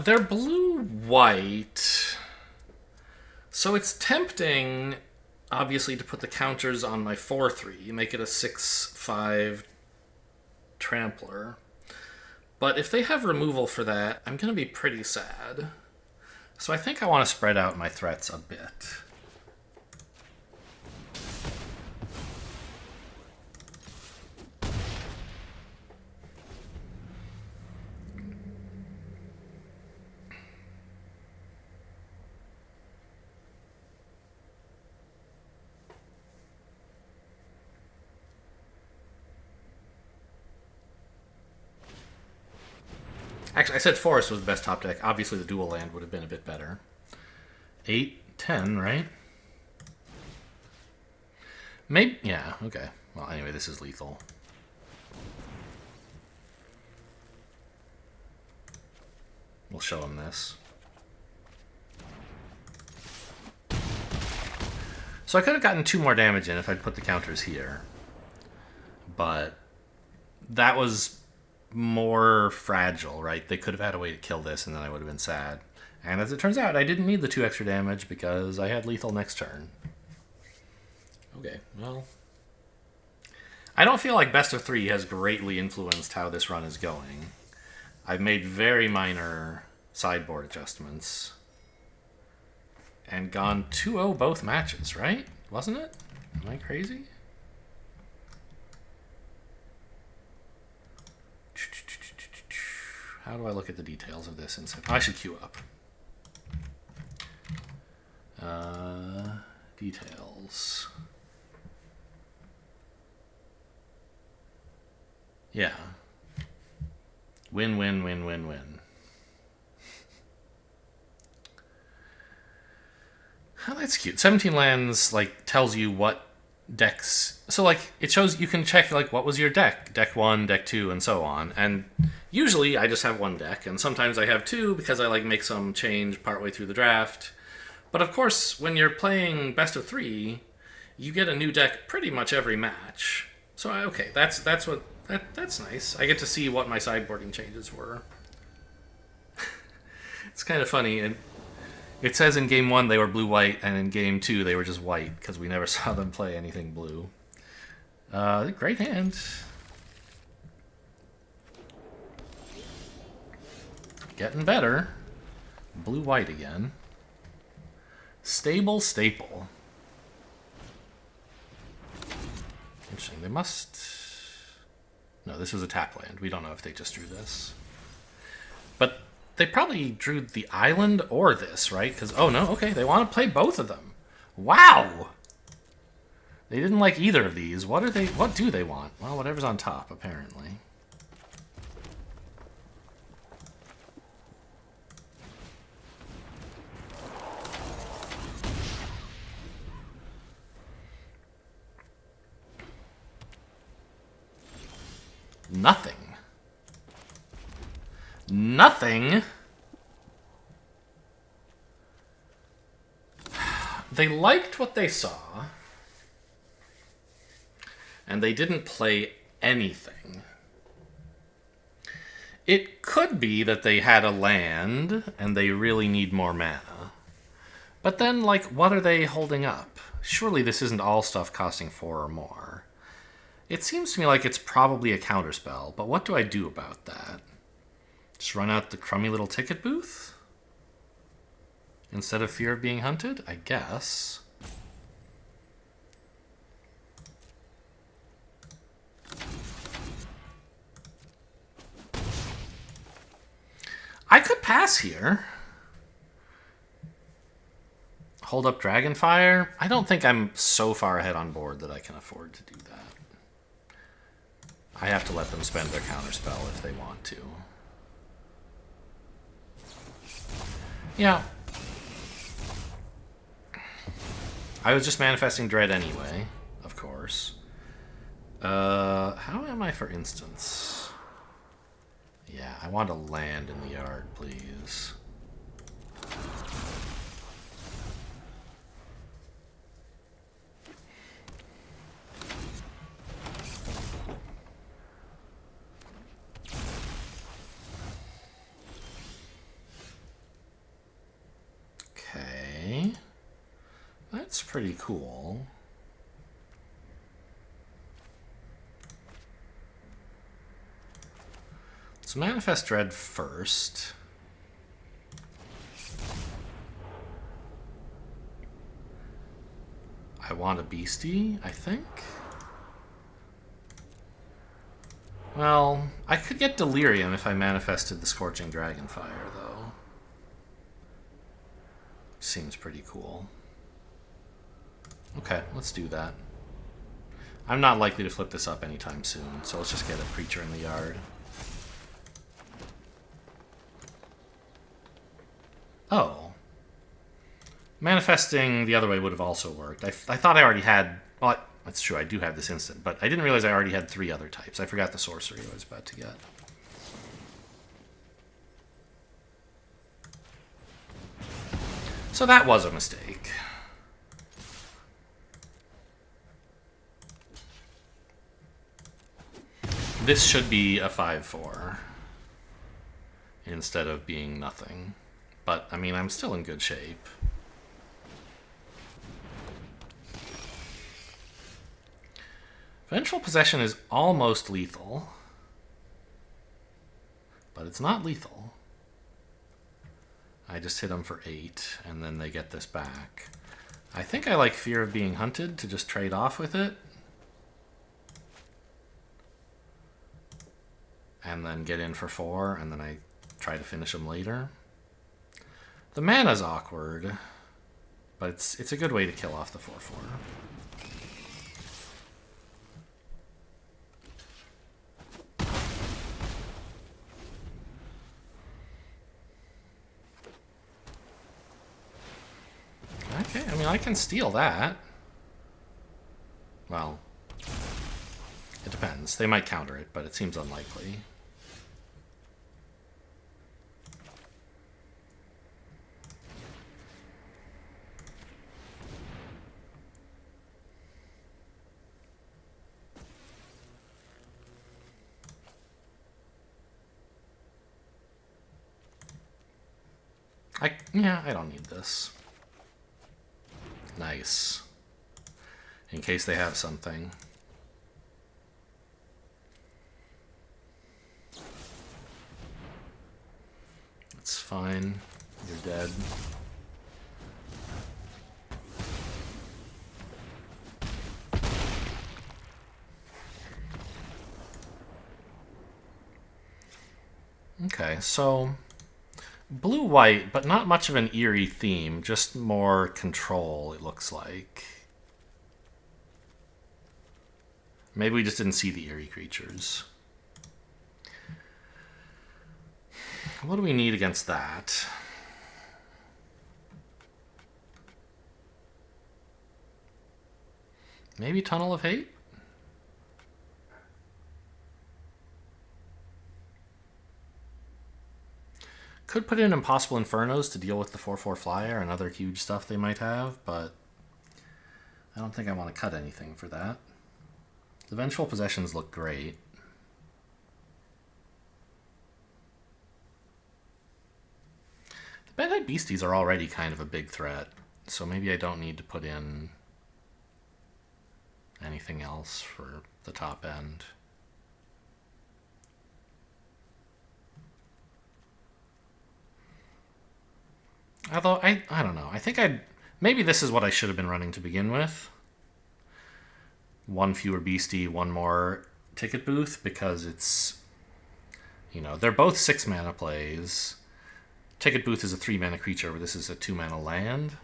They're blue-white. So it's tempting, obviously, to put the counters on my 4/3. You make it a 6/5 Trampler. But if they have removal for that, I'm going to be pretty sad. So I think I want to spread out my threats a bit. Actually, I said Forest was the best top deck. Obviously, the dual land would have been a bit better. 8, 10, right? Maybe, yeah, okay. Well, anyway, this is lethal. We'll show him this. So I could have gotten 2 more damage in if I'd put the counters here. But that was more fragile, right? They could have had a way to kill this and then I would have been sad. And as it turns out, I didn't need the 2 extra damage because I had lethal next turn. Okay, well... I don't feel like best of 3 has greatly influenced how this run is going. I've made very minor sideboard adjustments. And gone 2-0 both matches, right? Wasn't it? Am I crazy? How do I look at the details of this? I should queue up. Details. Yeah. Win, win, win, win, win. Oh, that's cute. 17 lands, like, tells you what decks... So, like, it shows you can check, like, what was your deck? Deck 1, deck 2, and so on. And usually I just have 1 deck, and sometimes I have 2 because I, like, make some change partway through the draft. But, of course, when you're playing best of 3, you get a new deck pretty much every match. So, okay, that's nice. I get to see what my sideboarding changes were. It's kind of funny, and it says in game 1 they were blue-white, and in game 2 they were just white, because we never saw them play anything blue. Great hand. Getting better. Blue-white again. Stable staple. Interesting. They must... No, this was a tap land. We don't know if they just drew this. But they probably drew the island or this, right? Because, oh no, okay, they want to play both of them. Wow! They didn't like either of these. What do they want? Well, whatever's on top, apparently. Nothing. Nothing? They liked what they saw, and they didn't play anything. It could be that they had a land, and they really need more mana. But then, like, what are they holding up? Surely this isn't all stuff costing 4 or more. It seems to me like it's probably a counterspell, but what do I do about that? Just run out the crummy little ticket booth? Instead of fear of being hunted? I guess. I could pass here. Hold up Dragonfire? I don't think I'm so far ahead on board that I can afford to do that. I have to let them spend their counterspell if they want to. Yeah. I was just manifesting Dread anyway, of course. How am I for instance? Yeah, I want to land in the yard, please. Okay. That's pretty cool. Let's manifest Dread first. I want a beastie, I think. Well, I could get Delirium if I manifested the Scorching Dragonfire, though. Seems pretty cool. Okay, let's do that. I'm not likely to flip this up anytime soon, so let's just get a creature in the yard. Oh. Manifesting the other way would have also worked. I thought I already had... Well, that's true, I do have this instant, but I didn't realize I already had 3 other types. I forgot the sorcery I was about to get. So that was a mistake. this should be a 5/4 instead of being nothing. But, I mean, I'm still in good shape. Vengeful Possession is almost lethal. But it's not lethal. I just hit them for 8, and then they get this back. I think I like Fear of Being Hunted to just trade off with it. And then get in for 4, and then I try to finish them later. The mana's awkward, but it's a good way to kill off the 4/4. Okay, I mean, I can steal that. Well, it depends. They might counter it, but it seems unlikely. Yeah, I don't need this. Nice. In case they have something. It's fine. You're dead. Okay, so blue-white, but not much of an eerie theme, just more control, it looks like. Maybe we just didn't see the eerie creatures. What do we need against that? Maybe Tunnel of Hate? Could put in Impossible Infernos to deal with the 4/4 flyer and other huge stuff they might have, but I don't think I want to cut anything for that. The Vengeful Possessions look great. The Bedhead Beasties are already kind of a big threat, so maybe I don't need to put in anything else for the top end. Although, I don't know. I think maybe this is what I should have been running to begin with. One fewer beastie, one more ticket booth, because it's, you know, they're both 6 mana plays. Ticket booth is a 3 mana creature, where this is a 2 mana land.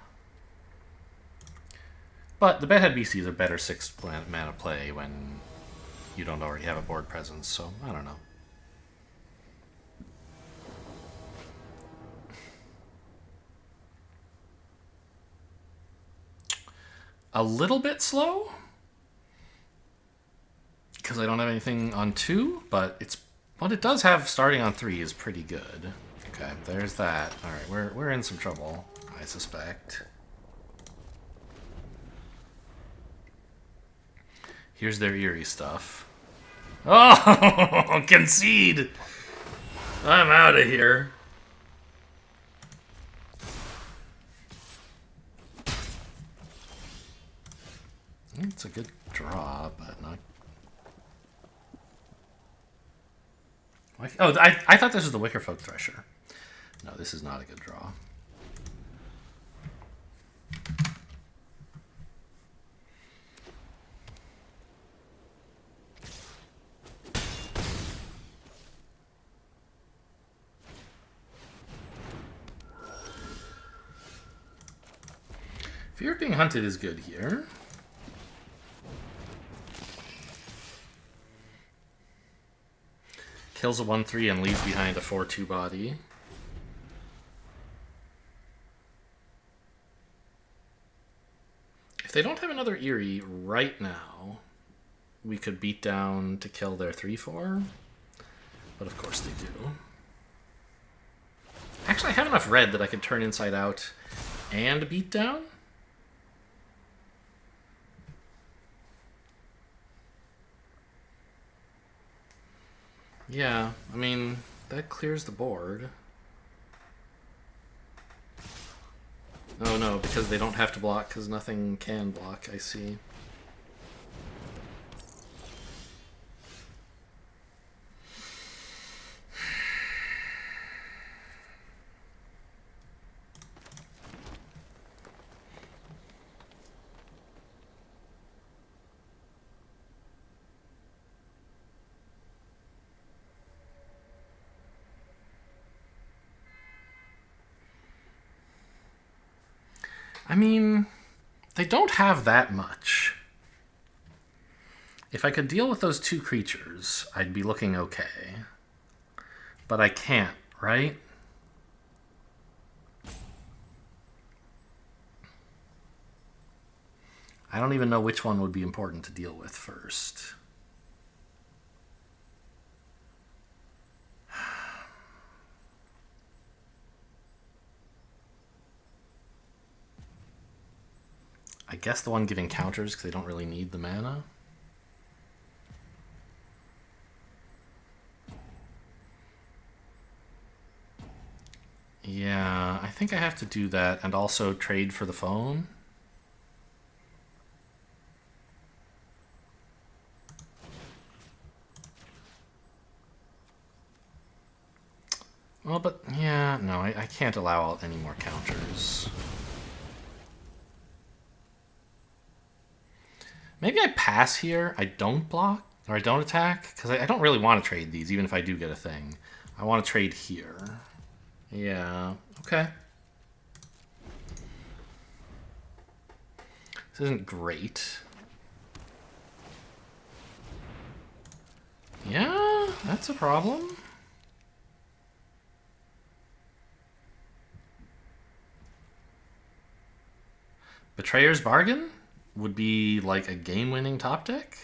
But the Bedhead Beastie is a better 6 mana play when you don't already have a board presence, so I don't know. A little bit slow, because I don't have anything on 2, but what it does have starting on 3 is pretty good. Okay, there's that. All right, we're in some trouble, I suspect. Here's their eerie stuff. Oh, concede! I'm out of here. It's a good draw, but not... Oh, I thought this was the Wickerfolk Thresher. No, this is not a good draw. Fear of Being Hunted is good here. Kills a 1/3 and leaves behind a 4/2 body. If they don't have another Eerie right now, we could beat down to kill their 3/4. But of course they do. Actually, I have enough red that I could turn Inside Out and beat down. Yeah, I mean, that clears the board. Oh no, because they don't have to block, because nothing can block, I see. I mean, they don't have that much. If I could deal with those two creatures, I'd be looking okay. But I can't, right? I don't even know which one would be important to deal with first. I guess the one giving counters because they don't really need the mana. Yeah, I think I have to do that and also trade for the phone. Well, but yeah, no, I can't allow any more counters. Maybe I pass here. I don't block, or I don't attack, because I don't really want to trade these, even if I do get a thing. I want to trade here. Yeah, okay. This isn't great. Yeah, that's a problem. Betrayer's Bargain would be like a game-winning top deck.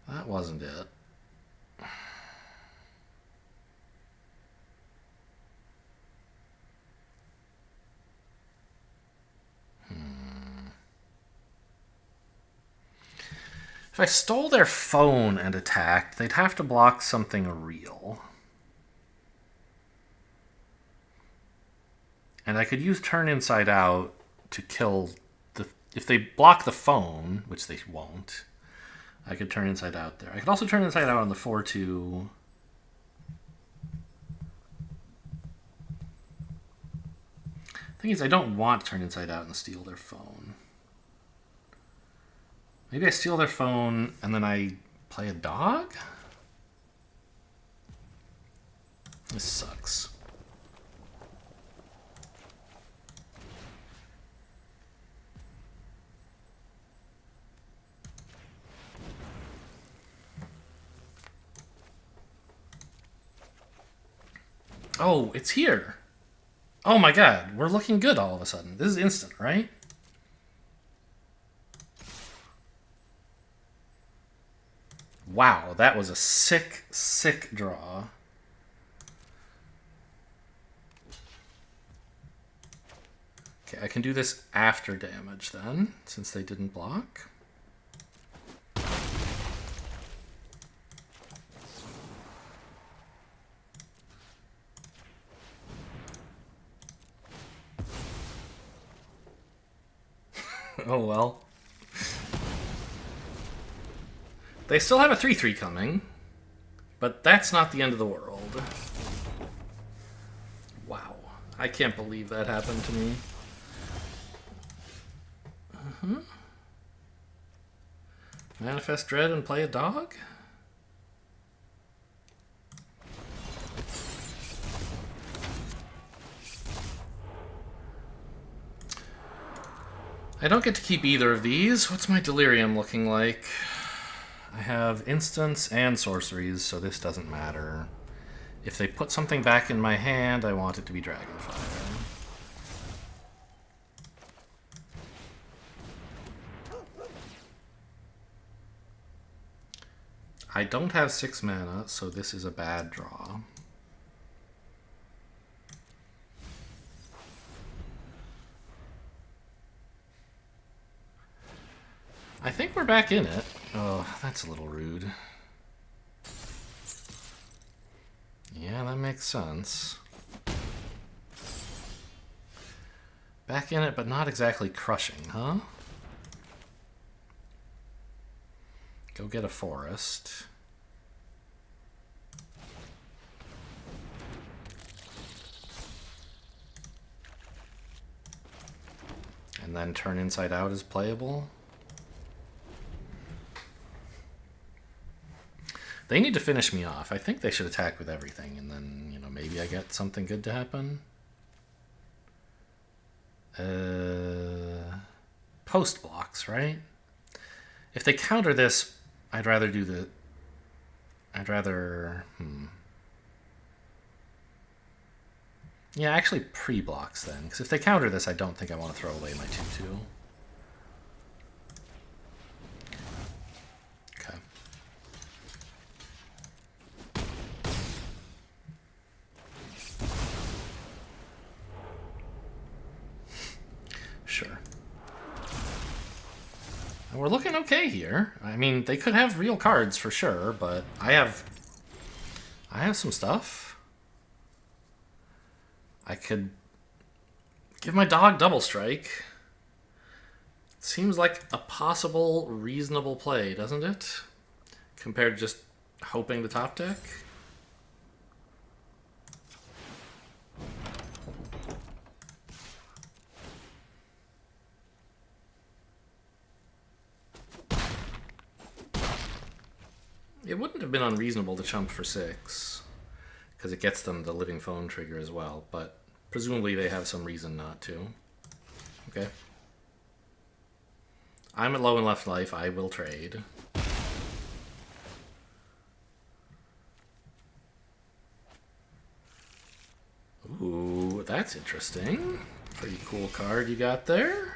That wasn't it. If I stole their phone and attacked, they'd have to block something real. And I could use Turn Inside Out to kill the... If they block the phone, which they won't, I could Turn Inside Out there. I could also Turn Inside Out on the 4-2. Thing is, I don't want to Turn Inside Out and steal their phone. Maybe I steal their phone and then I play a dog? This sucks. Oh, it's here. Oh my god, we're looking good all of a sudden. This is instant, right? Wow, that was a sick, sick draw. Okay, I can do this after damage then, since they didn't block. Oh well. They still have a 3-3 coming, but that's not the end of the world. Wow. I can't believe that happened to me. Manifest Dread and play a dog? I don't get to keep either of these. What's my delirium looking like? I have instants and sorceries, so this doesn't matter. If they put something back in my hand, I want it to be Dragonfire. I don't have 6 mana, so this is a bad draw. I think we're back in it. Oh, that's a little rude. Yeah, that makes sense. Back in it, but not exactly crushing, huh? Go get a forest. And then turn inside out as playable. They need to finish me off. I think they should attack with everything, and then, you know, maybe I get something good to happen. Post blocks, right? If they counter this, I'd rather do the... Yeah, actually pre-blocks then. Because if they counter this, I don't think I want to throw away my 2/2. Okay. Sure. And we're looking okay here. I mean, they could have real cards for sure, but I have some stuff. I could give my dog double strike. Seems like a possible, reasonable play, doesn't it? Compared to just hoping to top deck. It wouldn't have been unreasonable to chump for 6, because it gets them the living phone trigger as well, but presumably they have some reason not to. Okay. I'm at low and left life. I will trade. Ooh, that's interesting. Pretty cool card you got there.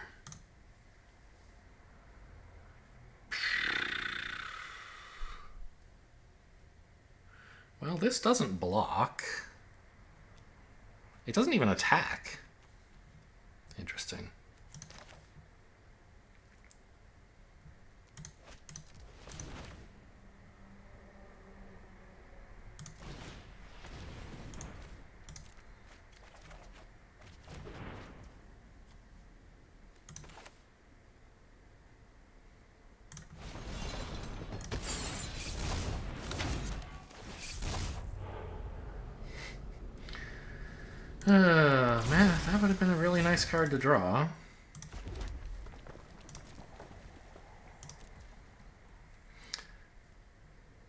Well, this doesn't block. It doesn't even attack. Interesting. Man, that would have been a really nice card to draw.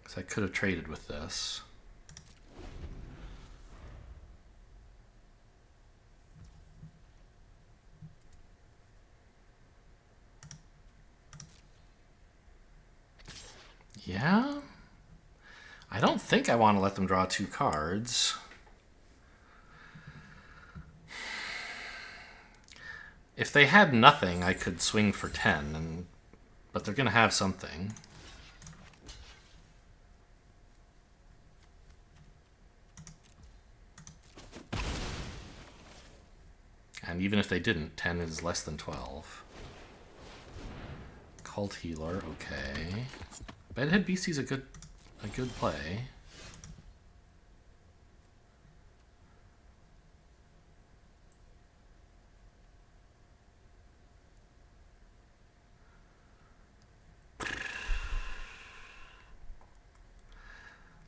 Because I could have traded with this. Yeah? I don't think I want to let them draw 2 cards. If they had nothing, I could swing for 10, but they're going to have something. And even if they didn't, 10 is less than 12. Cult Healer, okay. Bedhead Beastie's a good play.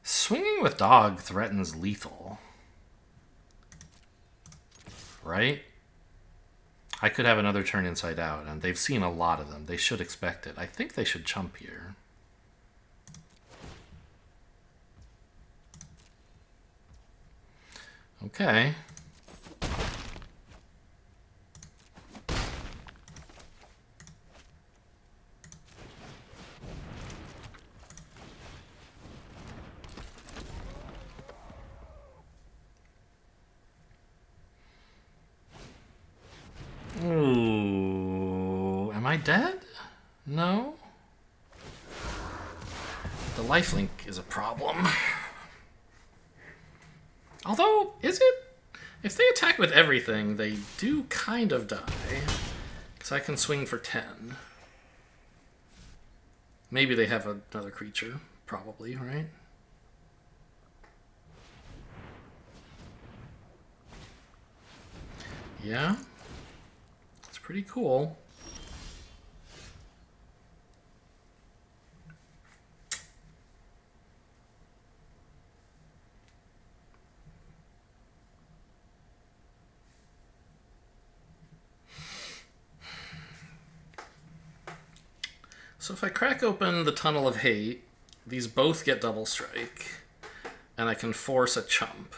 Swinging with dog threatens lethal. Right? I could have another turn inside out, and they've seen a lot of them. They should expect it. I think they should chump here. Okay. Ooh, am I dead? No? The lifelink is a problem. Although, is it? If they attack with everything, they do kind of die. Because I can swing for 10. Maybe they have another creature. Probably, right? Yeah. It's pretty cool. So if I crack open the Tunnel of Hate, these both get double strike, and I can force a chump.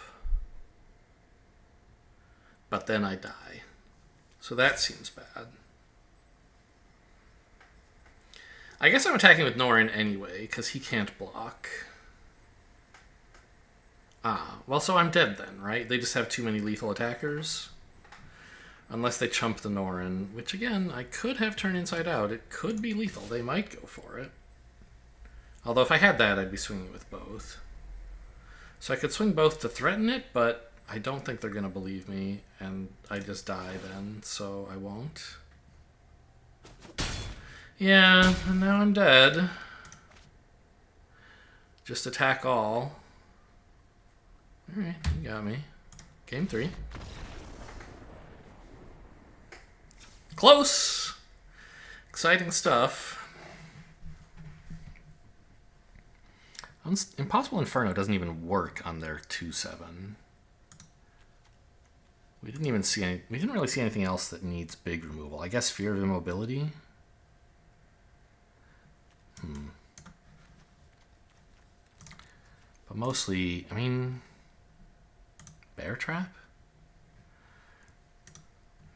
But then I die. So that seems bad. I guess I'm attacking with Norin anyway, because he can't block. Ah, well, so I'm dead then, right? They just have too many lethal attackers. Unless they chump the Norin, which again, I could have turned inside out. It could be lethal. They might go for it. Although if I had that, I'd be swinging with both. So I could swing both to threaten it, but I don't think they're going to believe me, and I just die then, so I won't. Yeah, and now I'm dead. Just attack all. Alright, you got me. Game 3. Close! Exciting stuff. Impossible Inferno doesn't even work on their 2/7. We didn't really see anything else that needs big removal. I guess Fear of Immobility. But mostly, I mean, Bear Trap?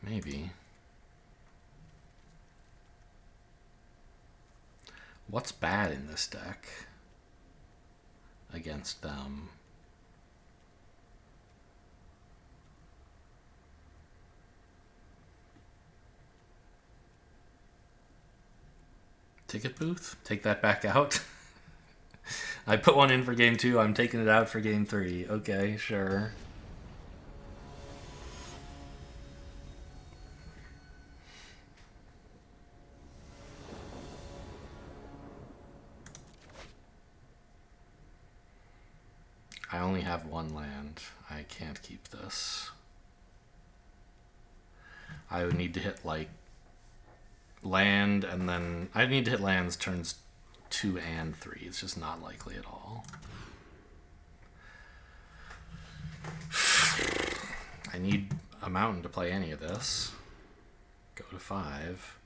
Maybe. What's bad in this deck against them? Ticket booth? Take that back out? I put one in for game 2. I'm taking it out for game 3. Okay, sure. I only have one land. I can't keep this. I would need to hit like land, and then I need to hit lands turns 2 and 3. It's just not likely at all. I need a mountain to play any of this. Go to 5.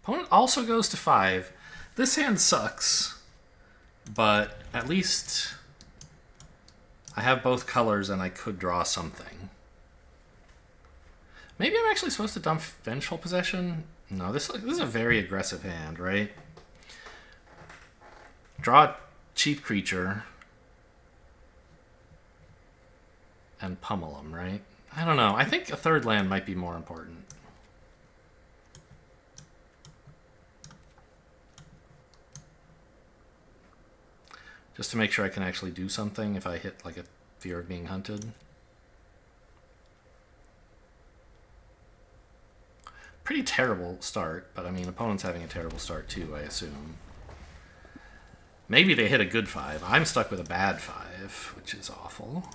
Opponent also goes to 5. This hand sucks, but at least I have both colors and I could draw something. Maybe I'm actually supposed to dump Vengeful Possession? No, this is a very aggressive hand, right? Draw a cheap creature and pummel them, right? I don't know. I think a third land might be more important. Just to make sure I can actually do something if I hit like a Fear of Being Hunted. Pretty terrible start, but I mean, opponent's having a terrible start too, I assume. Maybe they hit a good 5. I'm stuck with a bad 5, which is awful.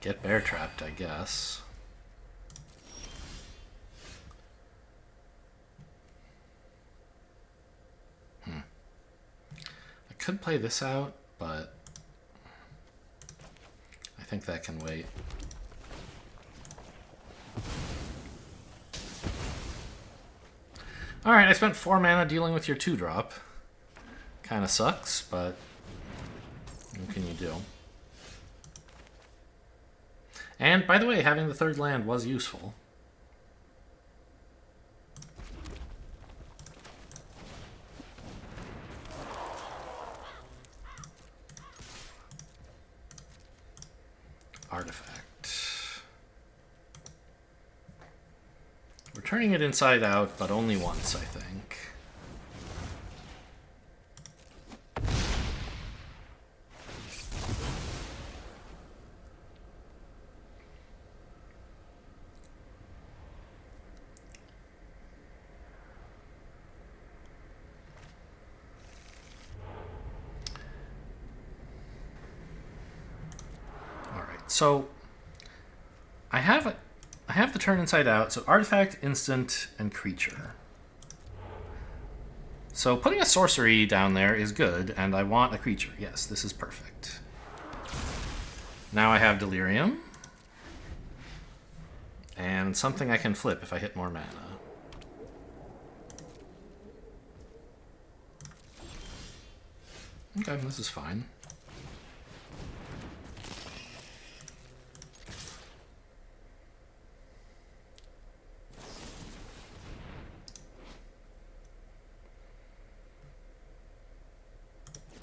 Get bear trapped, I guess. I could play this out, but I think that can wait. Alright, I spent 4 mana dealing with your 2-drop. Kinda sucks, but what can you do? And, by the way, having the 3rd land was useful. Artifact. We're turning it inside out, but only once, I think. So I have the turn inside out. So artifact, instant, and creature. So putting a sorcery down there is good, and I want a creature. Yes, this is perfect. Now I have Delirium. And something I can flip if I hit more mana. Okay, this is fine.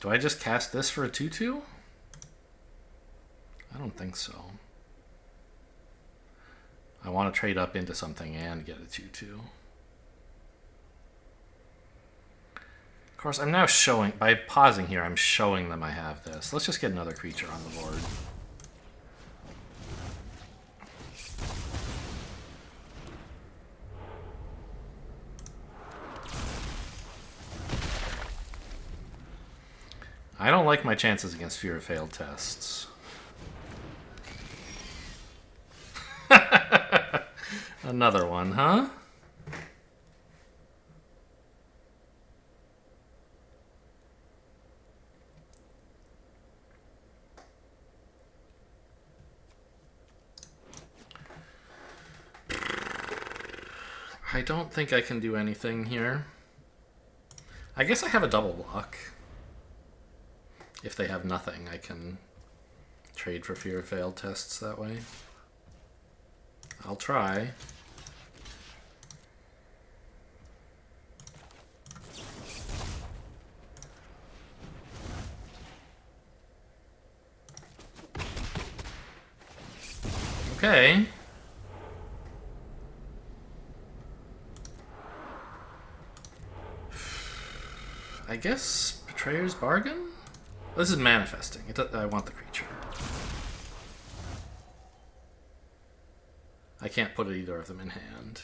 Do I just cast this for a 2/2? I don't think so. I want to trade up into something and get a 2/2. Of course, I'm now showing, by pausing here, I'm showing them I have this. Let's just get another creature on the board. I don't like my chances against Fear of Failed Tests. Another one, huh? I don't think I can do anything here. I guess I have a double block. If they have nothing, I can trade for Fear of Failed Tests that way. I'll try. Okay. I guess Betrayer's Bargain? This is manifesting. I want the creature. I can't put either of them in hand.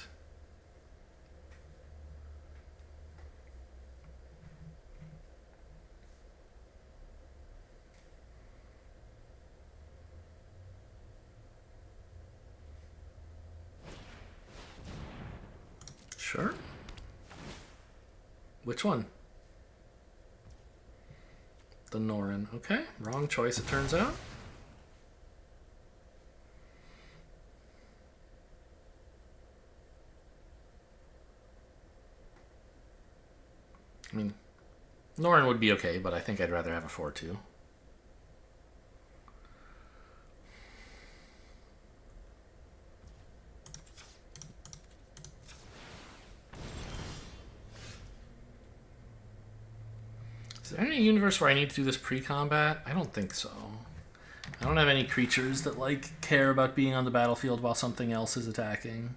Sure. Which one? The Norin. Okay, wrong choice it turns out. I mean, Norin would be okay, but I think I'd rather have a 4/2. Is there any universe where I need to do this pre-combat? I don't think so. I don't have any creatures that care about being on the battlefield while something else is attacking.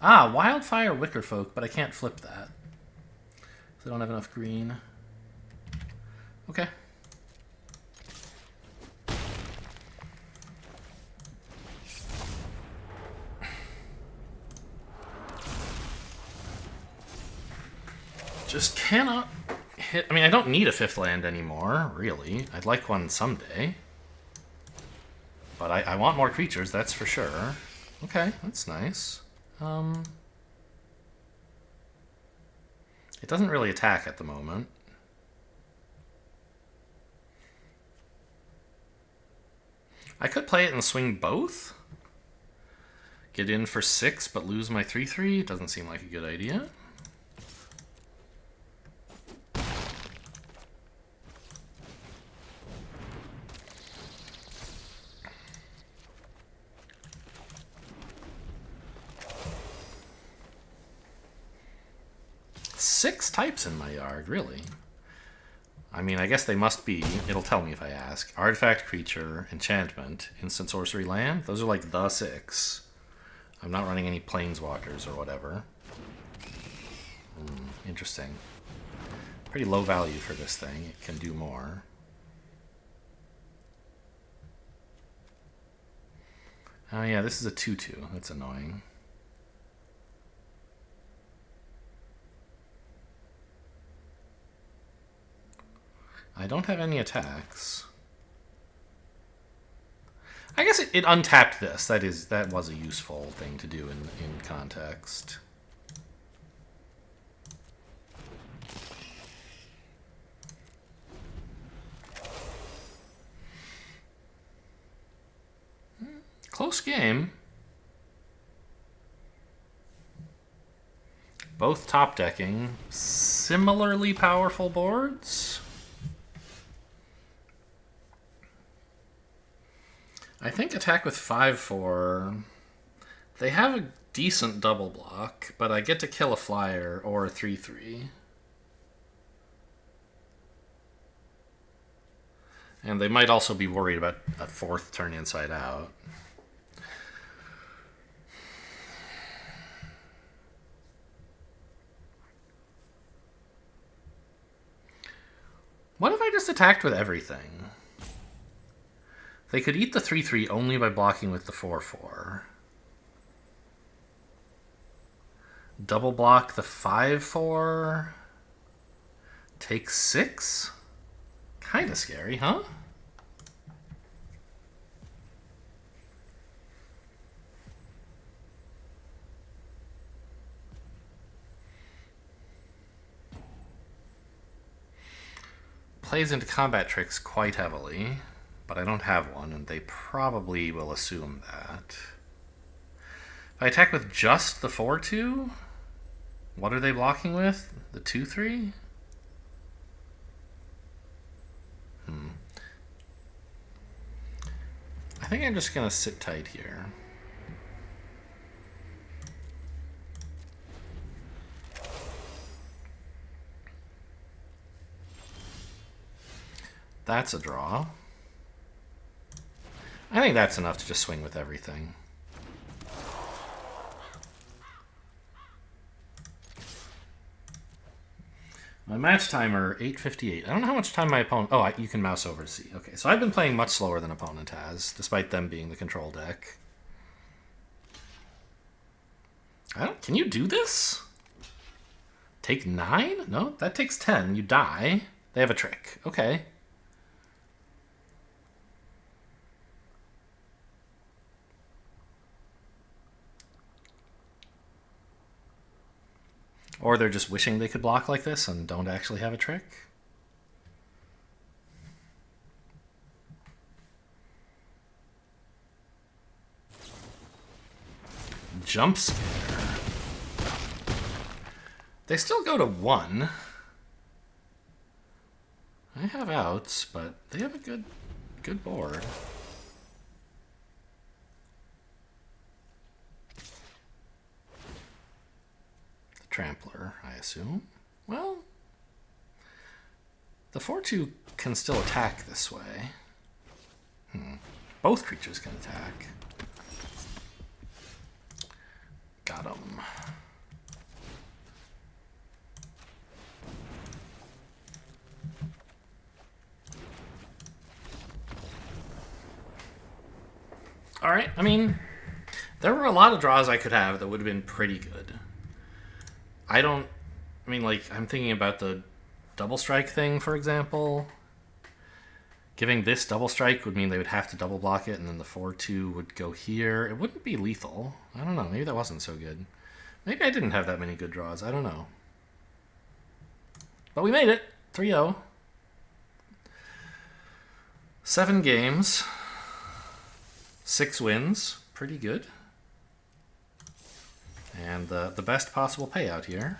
Ah, Wildfire Wickerfolk, but I can't flip that. I don't have enough green. Okay. Just cannot hit. I mean, I don't need a 5th land anymore, really. I'd like one someday. But I want more creatures, that's for sure. Okay, that's nice. It doesn't really attack at the moment. I could play it and swing both. Get in for 6, but lose my 3/3. It doesn't seem like a good idea. Six types in my yard, really. I mean, I guess they must be, it'll tell me if I ask. Artifact, creature, enchantment, instant sorcery, land. Those are like the 6. I'm not running any planeswalkers or whatever. Interesting. Pretty low value for this thing. It can do more. Oh yeah, this is a 2/2. That's annoying. I don't have any attacks. I guess it untapped this. That was a useful thing to do in context. Close game. Both top decking. Similarly powerful boards. I think attack with 5/4. They have a decent double block, but I get to kill a flyer or a 3/3. And they might also be worried about a 4th turn inside out. What if I just attacked with everything? They could eat the 3/3 only by blocking with the 4/4. Double block the 5/4. Take 6? Kind of scary, huh? Plays into combat tricks quite heavily, but I don't have one, and they probably will assume that. If I attack with just the 4/2, what are they blocking with? The 2/3? I think I'm just gonna sit tight here. That's a draw. I think that's enough to just swing with everything. My match timer, 8:58. I don't know how much time my opponent... Oh, you can mouse over to see. Okay, so I've been playing much slower than opponent has, despite them being the control deck. Can you do this? Take 9? No, that takes 10. You die. They have a trick. Okay. Or they're just wishing they could block like this and don't actually have a trick. Jump scare. They still go to 1. I have outs, but they have a good board. Trampler, I assume. Well, the 4/2 can still attack this way. Both creatures can attack. Got him. All right, I mean, there were a lot of draws I could have that would have been pretty good. I'm thinking about the double strike thing, for example. Giving this double strike would mean they would have to double block it, and then the 4/2 would go here. It wouldn't be lethal. I don't know. Maybe that wasn't so good. Maybe I didn't have that many good draws. I don't know. But we made it. 3-0. 7 games. 6 wins. Pretty good. And the best possible payout here.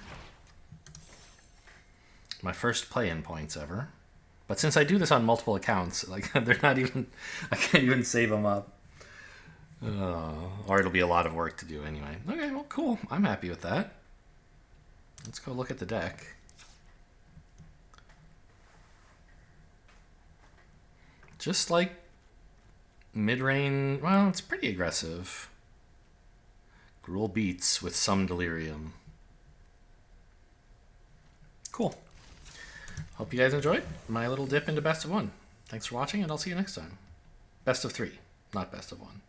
My first play-in points ever. But since I do this on multiple accounts, like they're not even... I can't even save them up. Or it'll be a lot of work to do anyway. Okay, well, cool. I'm happy with that. Let's go look at the deck. Just like mid-range... Well, it's pretty aggressive. Gruul beats with some delirium. Cool. Hope you guys enjoyed my little dip into best of 1. Thanks for watching, and I'll see you next time. Best of 3, not best of 1.